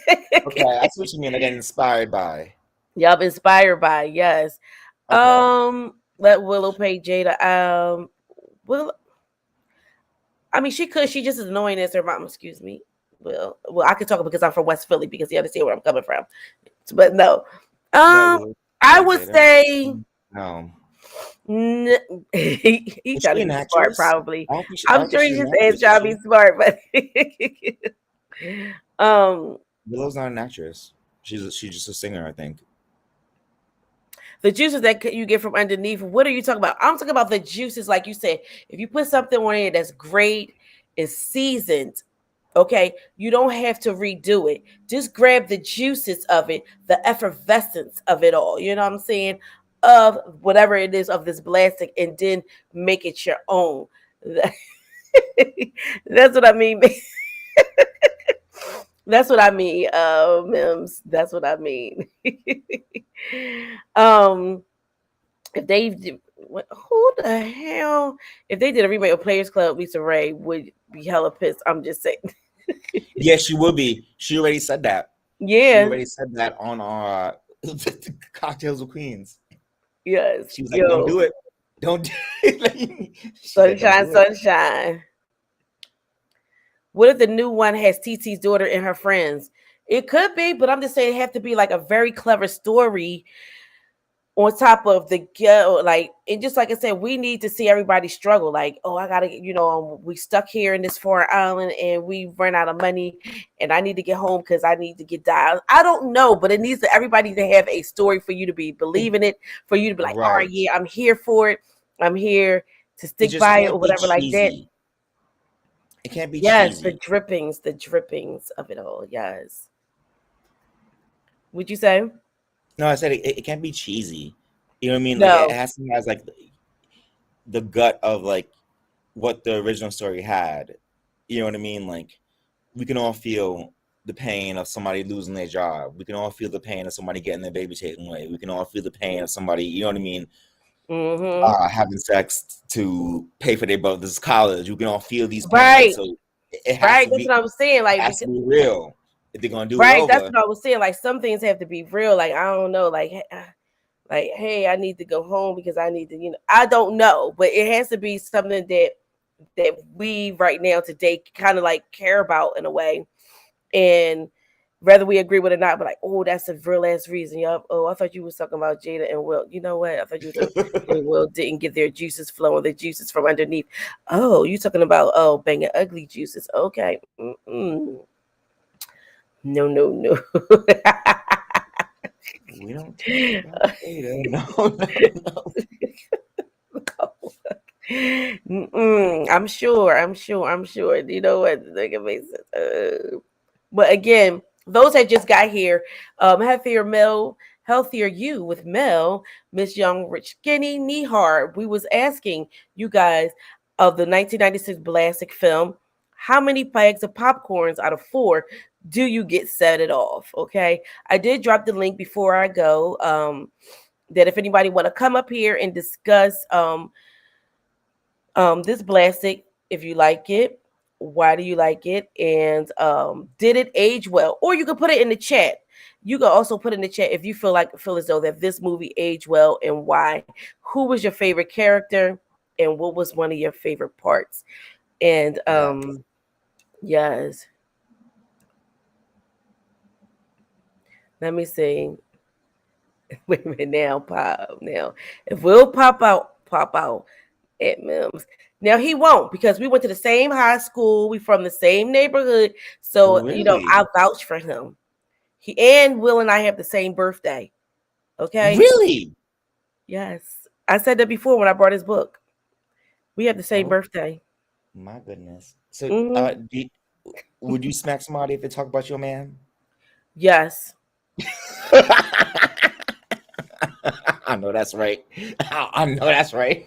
S3: Okay, I see what you mean. Like an inspired by.
S1: Yup, inspired by, yes.
S3: Okay.
S1: Let Willow pay Jada. Will I mean she just as annoying as her mom, excuse me. Well, I could talk because I'm from West Philly because you understand where I'm coming from. But no.
S3: Let Willow
S1: I
S3: pay
S1: would
S3: Jada.
S1: say
S3: No.
S1: he
S3: Is
S1: trying
S3: she
S1: to
S3: an
S1: be smart,
S3: actress?
S1: probably.
S3: I don't think
S1: I'm sure
S3: she's
S1: he's
S3: an
S1: just
S3: actress,
S1: trying to
S3: is
S1: be smart, but
S3: Willow's not an actress. She's just a singer, I think.
S1: the juices that you get from underneath, what are you talking about? I'm talking about the juices, like you said. If you put something on it that's great, is seasoned, okay, you don't have to redo it. Just grab the juices of it, the effervescence of it all. You know what I'm saying? Of whatever it is of this plastic, and then make it your own. That's what I mean. That's what I mean, Mims. That's what I mean. If they who the hell, if they did a remake of Players Club, Lisa Ray would be hella pissed. I'm just saying.
S3: Yeah, she would be. She already said that. She
S1: Yeah.
S3: already said that on Cocktails with Queens.
S1: Yes.
S3: She was like, "Don't do it. Don't do it." Like, she's like,
S1: Sunshine,
S3: "Don't do it."
S1: sunshine. What if the new one has TT's daughter and her friends? It could be, but I'm just saying it have to be like a very clever story on top of the like, and just like I said, we need to see everybody struggle. Like, oh, I gotta, we stuck here in this foreign island and we run out of money, and I need to get home because I need to get dialed. I don't know, but it needs to everybody to have a story for you to be believing it, for you to be like, all right,
S3: Right.
S1: yeah, I'm here for it. I'm here to
S3: It
S1: stick
S3: just
S1: by it
S3: can't
S1: or
S3: be
S1: whatever like that.
S3: cheesy. It can't be
S1: Yes, the
S3: cheesy.
S1: drippings of it all. Yes. Would you say?
S3: No, I said it can't be cheesy. You know what I mean? Like
S1: No.
S3: it has to have like the gut of like what the original story had. You know what I mean? Like we can all feel the pain of somebody losing their job. We can all feel the pain of somebody getting their baby taken away. We can all feel the pain of somebody, you know what I mean, having sex to pay for their brother's college. We can all feel these pains.
S1: Right.
S3: So it has
S1: Right.
S3: to
S1: That's
S3: be.
S1: what I was saying. Like,
S3: It has to be real. If they're gonna do it
S1: right. That's
S3: over,
S1: what I was saying. Like, some things have to be real. Like, I don't know. Like, hey, I need to go home because I need to. I don't know, but it has to be something that we right now today kind of like care about in a way, and whether we agree with it or not, but like, oh, that's a real ass reason. Yup. Oh, I thought you was talking about Jada and Will. You know what? I thought you were talking and Will didn't get their juices flowing, the juices from underneath. Oh, you talking about banging ugly juices? Okay. Mm-mm. No.
S3: we don't talk about Jada. No.
S1: I'm sure. You know what? Like, it makes sense. But again, those that just got here, healthier you with Mel, Miss Young, Rich Skinny, Nihar. We was asking you guys of the 1996 Blastic film, how many bags of popcorns out of 4 do you get set it off? Okay, I did drop the link before I go. That if anybody want to come up here and discuss this Blastic, if you like it, why do you like it, and did it age well? Or you can put it in the chat. You can also put in the chat if you feel as though that this movie aged well and why. Who was your favorite character and what was one of your favorite parts? And yes. Let me see. Wait a minute now, pop. Now, if we'll pop pop out at Mims. Now he won't because we went to the same high school. We from the same neighborhood. So,
S3: Really?
S1: I vouch for him. He and Will and I have the same birthday. Okay.
S3: Really?
S1: Yes. I said that before when I brought his book. We have the same
S3: Oh
S1: birthday.
S3: my goodness. So,
S1: Mhm.
S3: would you smack somebody if they talk about your man?
S1: Yes.
S3: I know that's right. I know that's right.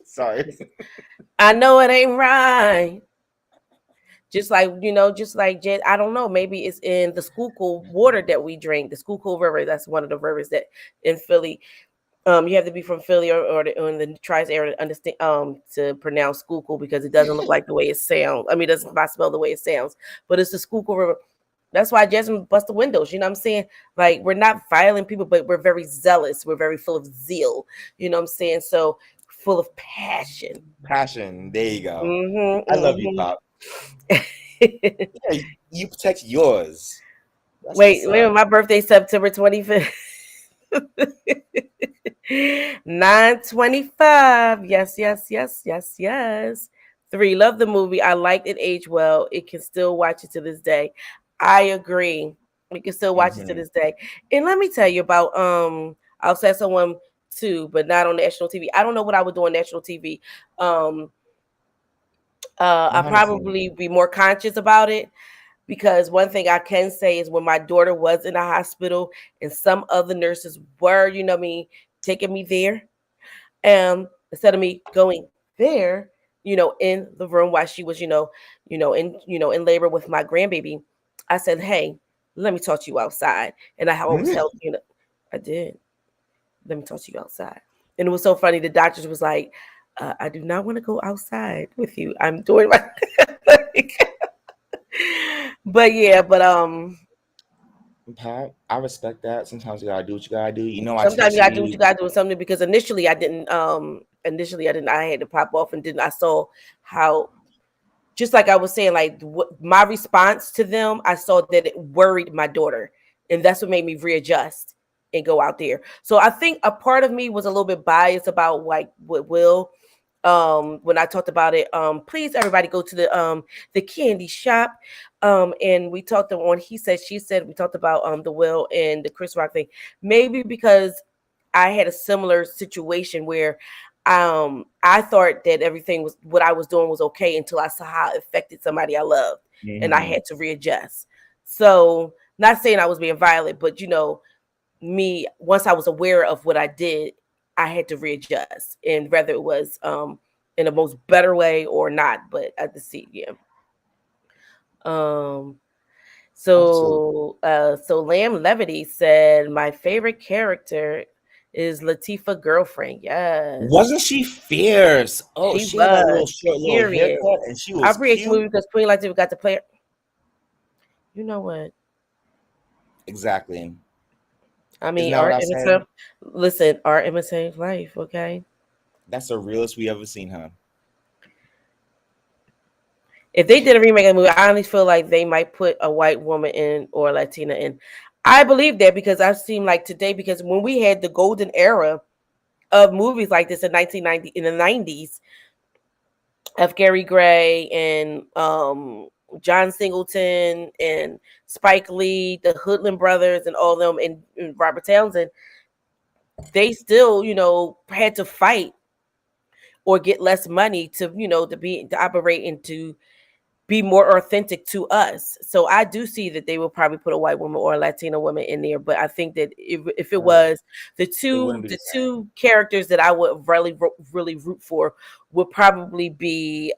S3: Sorry.
S1: I know it ain't right. Just like, I don't know, maybe it's in the Schuylkill water that we drink, the Schuylkill River. That's one of the rivers that in Philly. You have to be from Philly or in the Tri area to understand to pronounce Schuylkill because it doesn't look like the way it sounds. I mean, it doesn't not spell the way it sounds, but it's the Schuylkill River. That's why Jasmine bust the windows. You know what I'm saying? Like we're not violent people, but we're very zealous. We're very full of zeal. You know what I'm saying? So full of passion.
S3: Passion. There you go.
S1: Mm-hmm,
S3: I love you, Pop. Yeah, you protect yours. That's
S1: Wait,
S3: what's up.
S1: my birthday September 25th. 9/25. Yes, yes, yes, yes, yes. 3. Love the movie. I liked it aged well. It can still watch it to this day. I agree. We can still watch it to
S3: Mhm.
S1: this day. And let me tell you about I'll say someone too, but not on national TV. I don't know what I would do on national TV. Um
S3: I
S1: I
S3: haven't seen
S1: probably be more conscious about it because one thing I can say is when my daughter was in the hospital and some other nurses were, taking me there, instead of me going there, in the room while she was, in labor with my grandbaby, I said, "Hey, let me talk to you outside." And I always
S3: it.
S1: tell, I did. Let me talk to you outside. And it was so funny. The doctors was like, "I do not want to go outside with you. I'm doing my." But yeah, but
S3: Pat, I respect that. Sometimes you gotta do what you gotta do. You know, I
S1: sometimes you
S3: text
S1: gotta do what you
S3: you.
S1: gotta do with something because initially I had to pop off and didn't I saw how just like I was saying, like my response to them, I saw that it worried my daughter, and that's what made me readjust and go out there. So I think a part of me was a little bit biased about like what Will when I talked about it. Please everybody go to the candy shop. And we talked on he said, she said, we talked about the Will and the Chris Rock thing. Maybe because I had a similar situation where I thought that everything was what I was doing was okay until I saw how it affected somebody I loved and I
S3: Mhm.
S1: had to readjust. So not saying I was being violent, but me once I was aware of what I did, I had to readjust, and whether it was in the most better way or not, but at the see, yeah. Um,
S3: Absolutely.
S1: so Lamb Levity said my favorite character is Latifah girlfriend. Yes,
S3: Wasn't she fierce? Oh,
S1: she
S3: she had that little
S1: was.
S3: short little
S1: Period.
S3: haircut, and she
S1: I
S3: was
S1: appreciate the
S3: cute.
S1: movie because Queen Latifah got to play it. You know what?
S3: Exactly.
S1: I
S3: Isn't
S1: mean,
S3: that what
S1: art
S3: I said?
S1: imitates. Listen, art imitates life. Okay.
S3: That's the realest we ever seen her.
S1: If they did a remake of the movie, I honestly feel like they might put a white woman in or a Latina in. I believe that because I've seen like today, because when we had the golden era of movies like this in 1990 in the 90s of Gary Gray and John Singleton and Spike Lee, the Hoodlum brothers and all of them and Robert Townsend, they still, had to fight or get less money to, to operate and to be more authentic to us. So I do see that they will probably put a white woman or a Latina woman in there. But I think that if it
S3: Right.
S1: was the
S3: It wouldn't
S1: two
S3: be the
S1: the
S3: same.
S1: two characters that I would really root for would probably be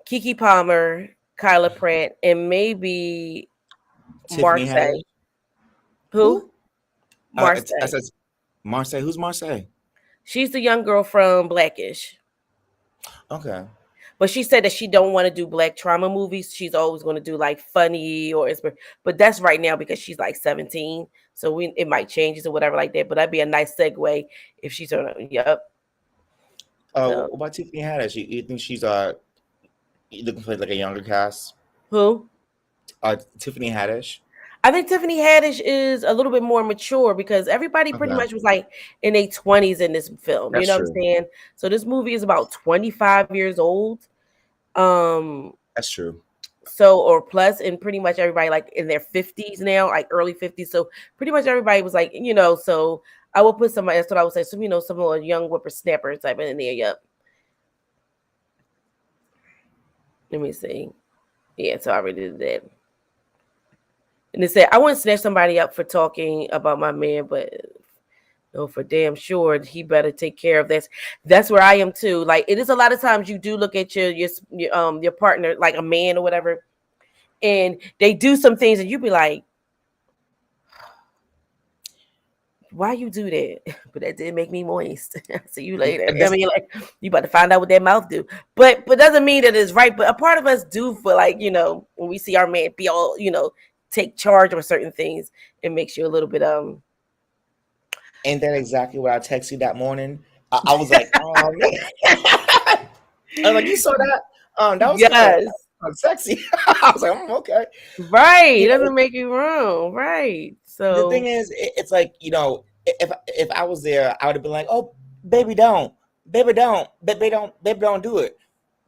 S1: Kiki Palmer, Kyla Pratt, and maybe
S3: Tiffany
S1: Marseille.
S3: Haddish.
S1: Who?
S3: Who? I
S1: Marseille.
S3: said Marseille. Who's Marseille?
S1: She's the young girl from Blackish.
S3: Okay.
S1: But she said that she don't want to do black trauma movies. She's always going to do like funny or but that's right now because she's like 17. So it might change or whatever like that. But that'd be a nice segue if she's on. Yep. So
S3: What about Tiffany Haddish? You think she's you looking for like a younger cast?
S1: who?
S3: Tiffany Haddish.
S1: I think Tiffany Haddish is a little bit more mature because everybody pretty
S3: Okay,
S1: much was like in their 20s in this film. You
S3: that's
S1: know what I'm
S3: true.
S1: saying? So this movie is about 25 years old. Um,
S3: That's true.
S1: so or plus, and pretty much everybody like in their 50s now, like early 50s. So pretty much everybody was like, so I will put somebody, that's what I would say. So, some little young whippersnapper type in there. Yep. Let me see. Yeah, so I already did that. And they said, I wouldn't snatch somebody up for talking about my man, but no, for damn sure he better take care of this. That's where I am too. Like it is a lot of times you do look at your partner, like a man or whatever, and they do some things and you be like, why you do that? But that did make me moist. See you later. I mean, like you about to find out what that mouth do. But doesn't mean that it's right. But a part of us do feel like, when we see our man be all, take charge of certain things, it makes you a little bit
S3: Ain't that exactly what I texted you that morning? I was like, oh man. I was like, you saw that? That was
S1: yes.
S3: Sexy. I was like, okay.
S1: Right. It doesn't make you wrong. Right. So
S3: the thing is, it's like, if I was there, I would have been like, oh, baby, don't do it.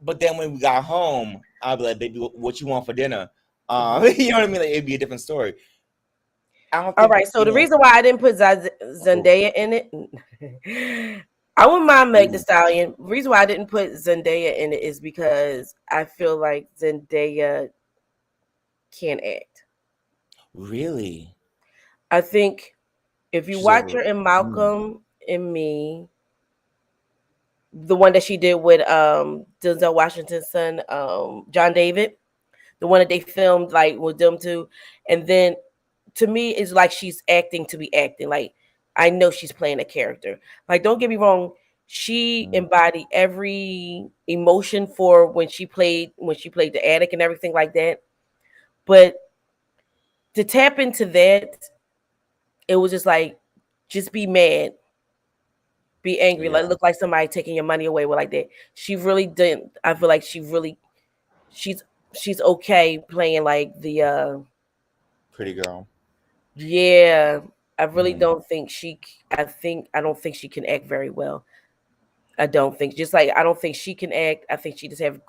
S3: But then when we got home, I'd be like, baby, what you want for dinner? You know what I mean? Like, it'd be a different story.
S1: All right. So the reason why I didn't put Zendaya in it, I wouldn't mind Meg Thee Stallion. The reason why I didn't put Zendaya in it is because I feel like Zendaya can't act.
S3: Really?
S1: I think if you watch her in Malcolm and Me, the one that she did with Denzel Washington's son, John David, the one that they filmed like with them two, and then to me it's like she's acting to be acting. Like I know she's playing a character. Like don't get me wrong, she embodied every emotion for when she played the addict and everything like that. But to tap into that, it was just like, just be mad, be angry, like look like somebody taking your money away with like that. She really didn't. I feel like she's okay playing like the
S3: pretty girl.
S1: Yeah, I really don't think I don't think she can act very well. I don't think, just like I don't think she can act. I think she just have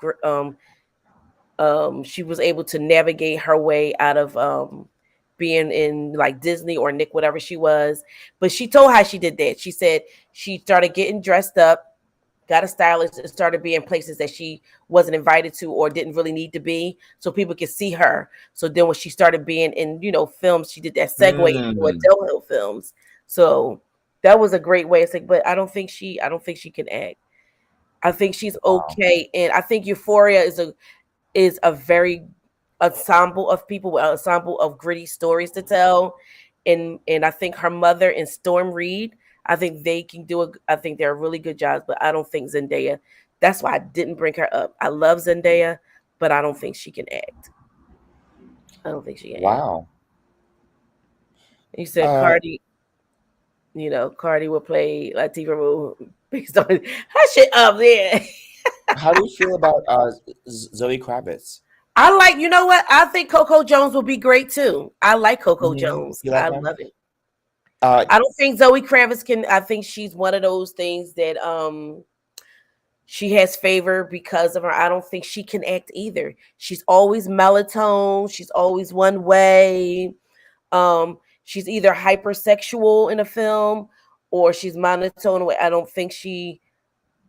S1: she was able to navigate her way out of being in like Disney or Nick, whatever she was. But she told how she did that. She said she started getting dressed up, got a stylist, and started being places that she wasn't invited to or didn't really need to be, so people could see her. So then when she started being in, films, she did that segue into Adele Hill films. So that was a great way to say, but I don't think she can act. I think she's okay. And I think Euphoria is a very ensemble of people, an ensemble of gritty stories to tell. And I think her mother and Storm Reed, I think they can do I think they're really good jobs, but I don't think Zendaya. That's why I didn't bring her up. I love Zendaya, but I don't think she can act. I don't think she can.
S3: Wow.
S1: Act. You said Cardi. Cardi will play Latifah based on her shit up there.
S3: How do you feel about Zoe Kravitz?
S1: I like, you know what? I think Coco Jones will be great too. I like Coco Jones. I love it. I don't think Zoe Kravitz can. I think she's one of those things that she has favor because of her. I don't think she can act either. She's always melatonin. She's always one way. She's either hypersexual in a film or she's monotone. I don't think she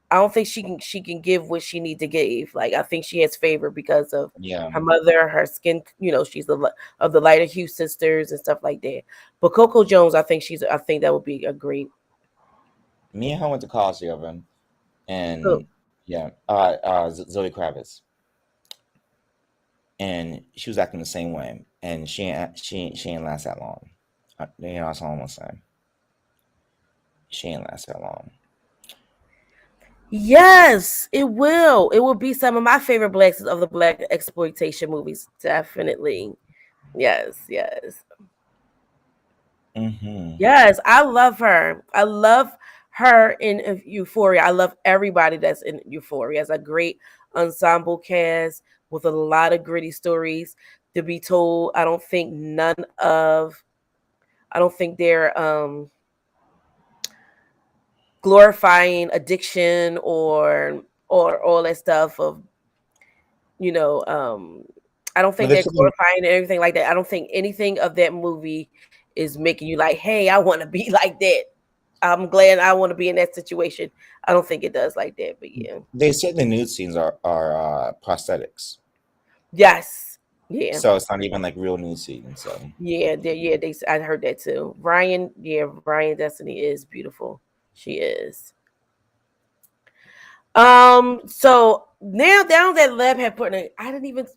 S1: can give what she need to give. Like I think she has favor because of her mother, her skin. She's of the lighter hue sisters and stuff like that. But Coco Jones, I think that would be a great.
S3: Me and her went to college together, and Zoe Kravitz, and she was acting the same way, and she ain't last that long. That's all I'm gonna say. She ain't last that long.
S1: Yes, it will. It will be some of my favorite blacks of the black exploitation movies. Definitely. Yes. Yes, I love her. I love her in Euphoria. I love everybody that's in Euphoria. It's a great ensemble cast with a lot of gritty stories. to be told. I don't think they're glorifying addiction or all that stuff of, you know, I don't think
S3: But
S1: they're
S3: there's something,
S1: glorifying everything like that. I don't think anything of that movie is making you like, hey, I want to be like that. I'm glad I want to be in that situation. I don't think it does like that, but yeah.
S3: they said the nude scenes are prosthetics,
S1: Yes. Yeah.
S3: so it's not even like real nude scenes. So
S1: Yeah, I heard that too. Ryan Destiny is beautiful. She is. So now down that Lab had put in, I didn't even,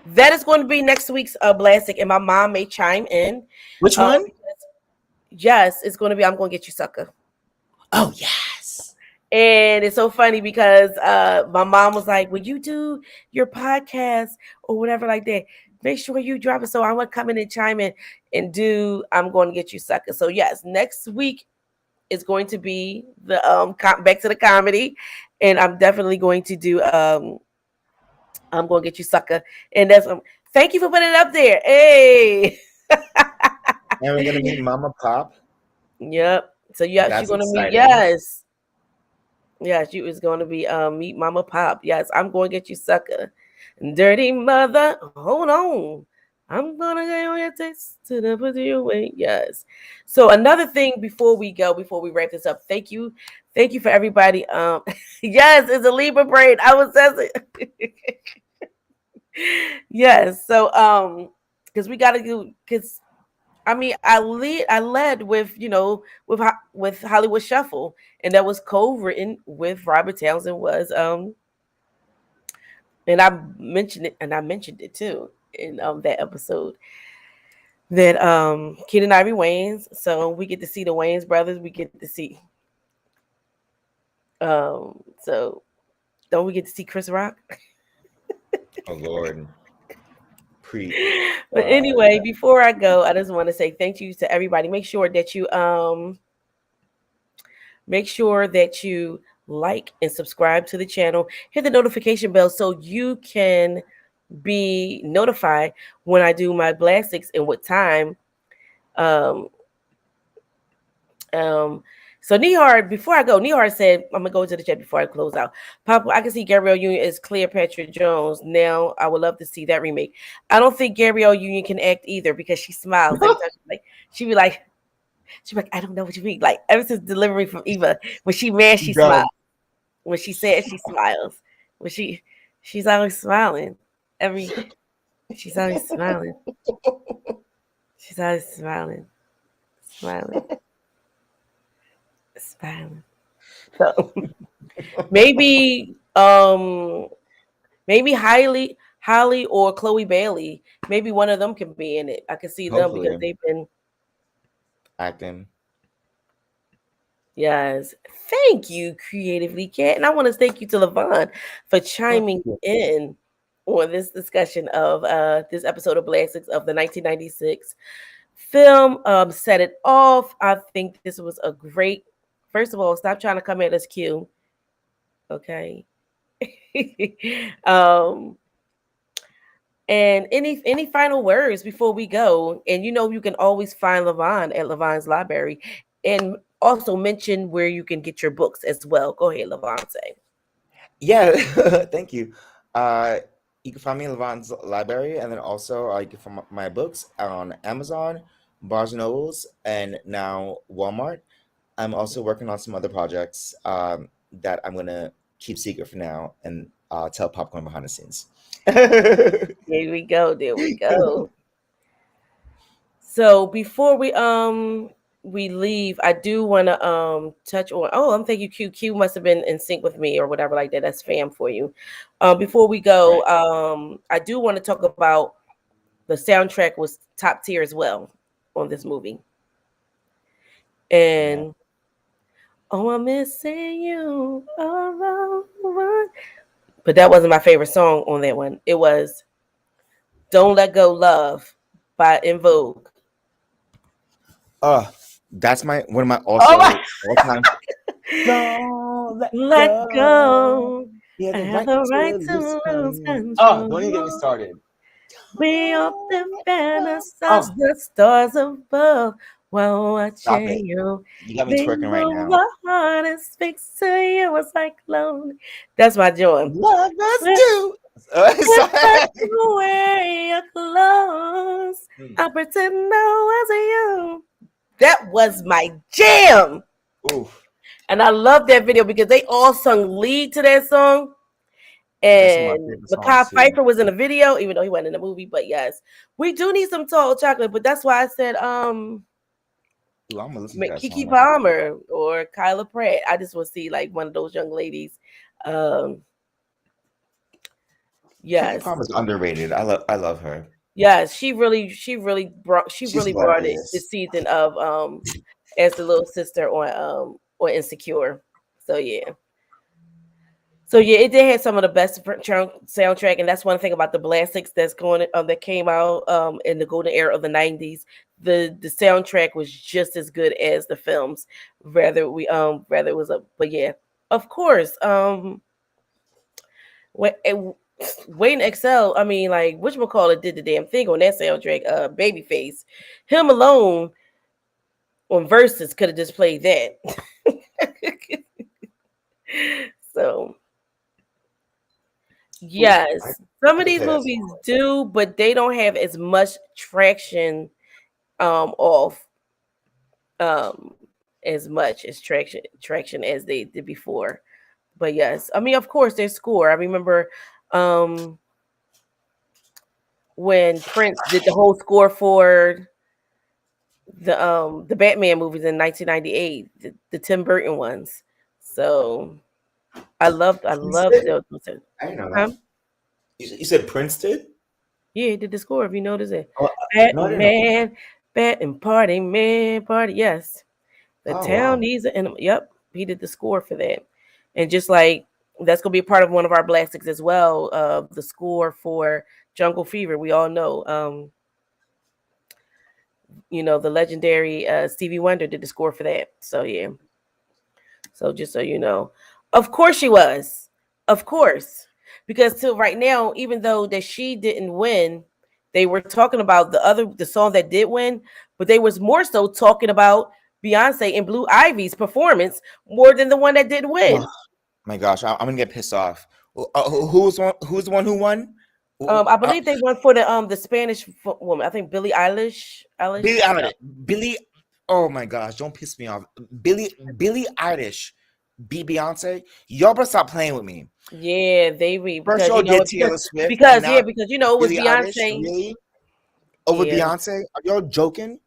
S1: that is going to be next week's Blastic, and my mom may chime in.
S3: which one?
S1: Yes, it's going to be I'm Going to Get You Sucker.
S3: Oh yes.
S1: And it's so funny because my mom was like, when you do your podcast or whatever like that, make sure you drop it. So I want to come in and chime in and do I'm Going to Get You Sucker. So yes, next week is going to be the back to the comedy. And I'm definitely going to do I'm Going to Get You Sucker. And that's thank you for putting it up there. Hey.
S3: And we're gonna meet Mama Pop.
S1: Yep. So yeah,
S3: That's
S1: she's gonna meet.
S3: exciting.
S1: Yes. Yeah, she was gonna be meet Mama Pop. Yes, I'm going to get you, sucker. Dirty mother. Hold on. I'm gonna get on your taste to the put you away. Yes. So another thing before we wrap this up, thank you for everybody. Yes, it's a Libra brain. I was it. Yes. So because we gotta do because I mean, I led with with Hollywood Shuffle, and that was co-written with Robert Townsend. Was and I mentioned it too in that episode that Keenen Ivory Wayans. So we get to see the Wayans brothers. We get to see so don't we get to see Chris Rock?
S3: Oh Lord.
S1: But anyway, before I go, I just want to say thank you to everybody. Make sure that you like and subscribe to the channel. Hit the notification bell so you can be notified when I do my blastics and what time. So Nehard, before I go, Nehard said, I'm gonna go to the chat before I close out. Papa, I can see Gabrielle Union as Cleopatra Jones. Now I would love to see that remake. I don't think Gabrielle Union can act either because she smiles. She'd be like, I don't know what you mean. Like ever since Delivery from Eva, when she mad, she smiles. When she says, she smiles. When she's always smiling. She's always smiling. She's always smiling. So maybe Holly or Chloe Bailey, maybe one of them can be in it. I can see them because they've been
S3: acting.
S1: Yes. Thank you, Creatively Cat. And I want to thank you to Levon for chiming in on this discussion of this episode of Blastics of the 1996 film. Set it off. I think this was a great. First of all, stop trying to come at us, Q. Okay. And any final words before we go? And you can always find Levon at Levon's Library, and also mention where you can get your books as well. Go ahead, Levon. Say.
S3: Yeah, thank you. You can find me in Levon's Library, and then also you can find my books on Amazon, Barnes and Nobles, and now Walmart. I'm also working on some other projects that I'm gonna keep secret for now and tell Popcorn behind the scenes.
S1: There we go. So before we leave, I do want to touch on. Oh, I'm thinking Q must have been in sync with me or whatever like that. That's fam for you. Before we go, I do want to talk about the soundtrack was top tier as well on this movie. And oh, I'm missing you. But that wasn't my favorite song on that one. It was Don't Let Go Love by En Vogue.
S3: That's one of my all-time.
S1: Don't let go.
S3: Yeah,
S1: I have the right to lose control.
S3: Oh, don't even get me started.
S1: We often fantasize
S3: Oh,
S1: the stars above while
S3: stop
S1: watching
S3: it.
S1: you.
S3: You got me
S1: They
S3: twerking right
S1: move
S3: now.
S1: our heart and speaks to you a cyclone. That's my joy.
S3: Love us
S1: With,
S3: do.
S1: with us
S3: Sorry.
S1: to wear your clothes,
S3: Mm.
S1: I pretend I was you. That was my jam.
S3: Oof.
S1: And I love that video because they all sung lead to that song.
S3: That's one of my
S1: And
S3: favorite
S1: Makai
S3: songs too.
S1: Pfeiffer was in the video, even though he wasn't in the movie. But yes, we do need some tall chocolate. But that's why I said
S3: Ooh, I'm gonna listen to that
S1: Kiki
S3: song now.
S1: Palmer or Kyla Pratt. I just want to see like one of those young ladies.
S3: Keke
S1: Yes,
S3: Palmer's underrated. I love her.
S1: yes, she really brought
S3: She's
S1: it this
S3: hilarious.
S1: season of as the little sister on Insecure. So yeah. So yeah, it did have some of the best soundtrack, and that's one thing about the Blastics that's going that came out in the golden era of the '90s. The soundtrack was just as good as the films. Rather it was a, but yeah, of course. Wayne Excel, I mean, like whatchamacallit did the damn thing on that soundtrack. Babyface, him alone on Versus could have just played that. So. Yes, some of these movies do, but they don't have as much traction off as much as traction as they did before. But yes, I mean, of course, their score. I remember when Prince did the whole score for the Batman movies in 1998, the Tim Burton ones. So I loved those.
S3: I didn't know
S1: Huh?
S3: that. You said Prince did?
S1: Yeah, he did the score. If you notice it,
S3: Oh, no, I didn't know.
S1: Batman, Bat Party Man, Party. Yes, the
S3: Oh,
S1: town
S3: wow.
S1: needs it. And yep, he did the score for that. And just like that's gonna be a part of one of our blastics as well. The score for Jungle Fever. We all know, the legendary Stevie Wonder did the score for that. So yeah. So just so you know, of course she was, of course, because till right now, even though that she didn't win, they were talking about the song that did win, but they was more so talking about Beyonce and Blue Ivy's performance more than the one that didn't win.
S3: Oh, my gosh, I'm gonna get pissed off. Who's the one who won?
S1: I believe they won for the Spanish woman. I think Billie Eilish.
S3: Billie Eilish. Billie. Oh my gosh, don't piss me off. Billie Eilish beat Beyonce. Y'all better stop playing with me.
S1: Yeah, they read
S3: First y'all did Taylor Swift.
S1: because
S3: now
S1: because it was
S3: Billie
S1: Beyonce.
S3: Eilish, really? Over
S1: Yeah.
S3: Beyonce? Are y'all joking?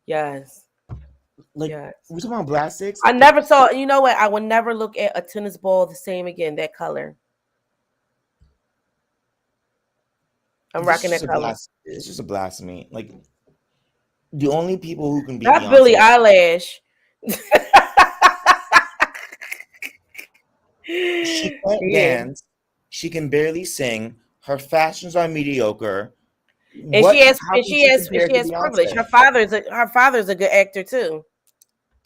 S1: Yes.
S3: Like,
S1: Yes.
S3: we talking about Blastics?
S1: I never saw. You know what? I will never look at a tennis ball the same again. That color. I'm rocking that color.
S3: It's just a blasphemy. Like, the only people who can beat
S1: Not
S3: Beyonce.
S1: Billie Eilish.
S3: She can't dance. She can barely sing. Her fashions are mediocre.
S1: And she has privilege. Her father's a good actor too.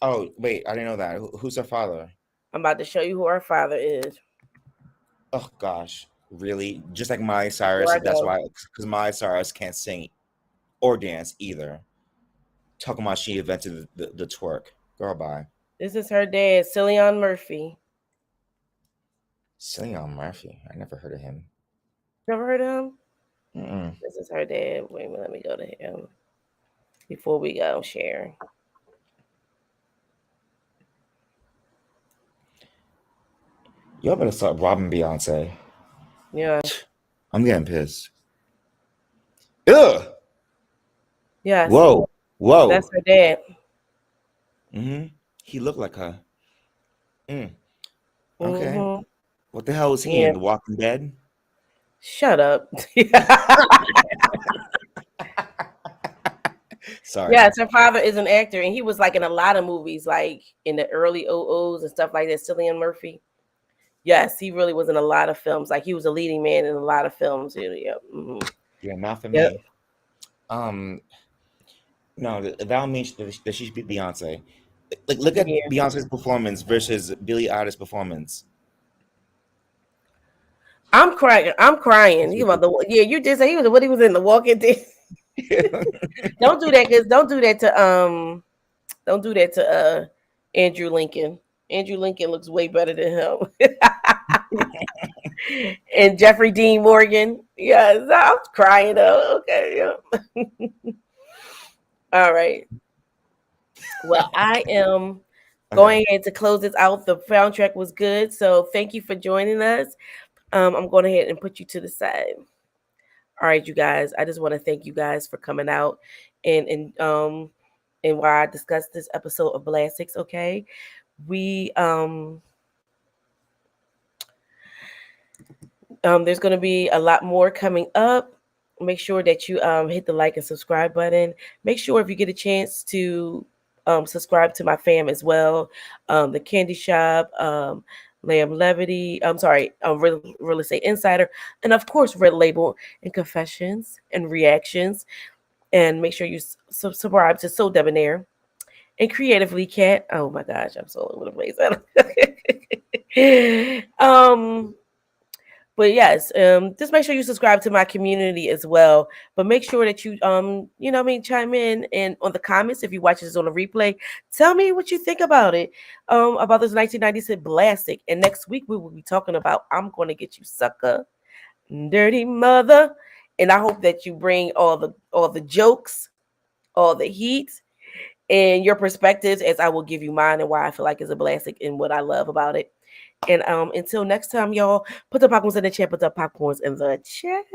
S3: Oh wait, I didn't know that. Who's her father?
S1: I'm about to show you who her father is.
S3: Oh gosh, really? Just like Miley Cyrus. That's why, because Miley Cyrus can't sing or dance either. Talking about she invented the twerk. Girl, bye.
S1: This is her dad, Cillian Murphy.
S3: Cillian Murphy. I never heard of him.
S1: Never heard of him?
S3: Mm-mm.
S1: This is her dad. Wait a minute, let me go to him before we go share.
S3: Y'all better start robbing Beyonce.
S1: Yeah.
S3: I'm getting pissed. Ugh.
S1: Yes.
S3: Whoa.
S1: That's her dad.
S3: Mm-hmm. He looked like her. Okay.
S1: Mm-hmm.
S3: What the hell was he in? The Walking Dead?
S1: Shut up.
S3: Sorry.
S1: Yes, her father is an actor, and he was like in a lot of movies, like in the early OOs and stuff like that. Cillian Murphy. Yes, he really was in a lot of films. Like he was a leading man in a lot of films. Yeah, mm-hmm.
S3: Yeah, not for me. No, that don't mean that she should beat Beyonce. Like, look at Beyonce's performance versus Billie Eilish's performance.
S1: I'm crying. I'm crying. He was you just said he was what he was in The Walking Dead. Don't do that, cause don't do that to Andrew Lincoln. Andrew Lincoln looks way better than him. And Jeffrey Dean Morgan. Yes, I'm crying though. Okay, yeah. All right. Well, I am going ahead to close this out. The soundtrack was good, so thank you for joining us. I'm going ahead and put you to the side. All right, you guys. I just want to thank you guys for coming out and while I discussed this episode of Blastics. Okay, we there's going to be a lot more coming up. Make sure that you hit the like and subscribe button. Make sure if you get a chance to subscribe to my fam as well. The Candy Shop, Lamb Levity, Real Estate Insider, and of course Red Label and Confessions and Reactions. And make sure you subscribe to So Debonair and Creatively Cat. Oh my gosh, I'm so all over the place. But yes, just make sure you subscribe to my community as well. But make sure that you chime in and on the comments if you watch this on a replay. Tell me what you think about it, about this 1996 Blastic. And next week we will be talking about I'm Gonna Get You Sucker, Dirty Mother. And I hope that you bring all the jokes, all the heat, and your perspectives, as I will give you mine and why I feel like it's a Blastic and what I love about it. And until next time, y'all, put the popcorns in the chat. Put the popcorns in the chat.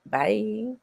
S1: Bye.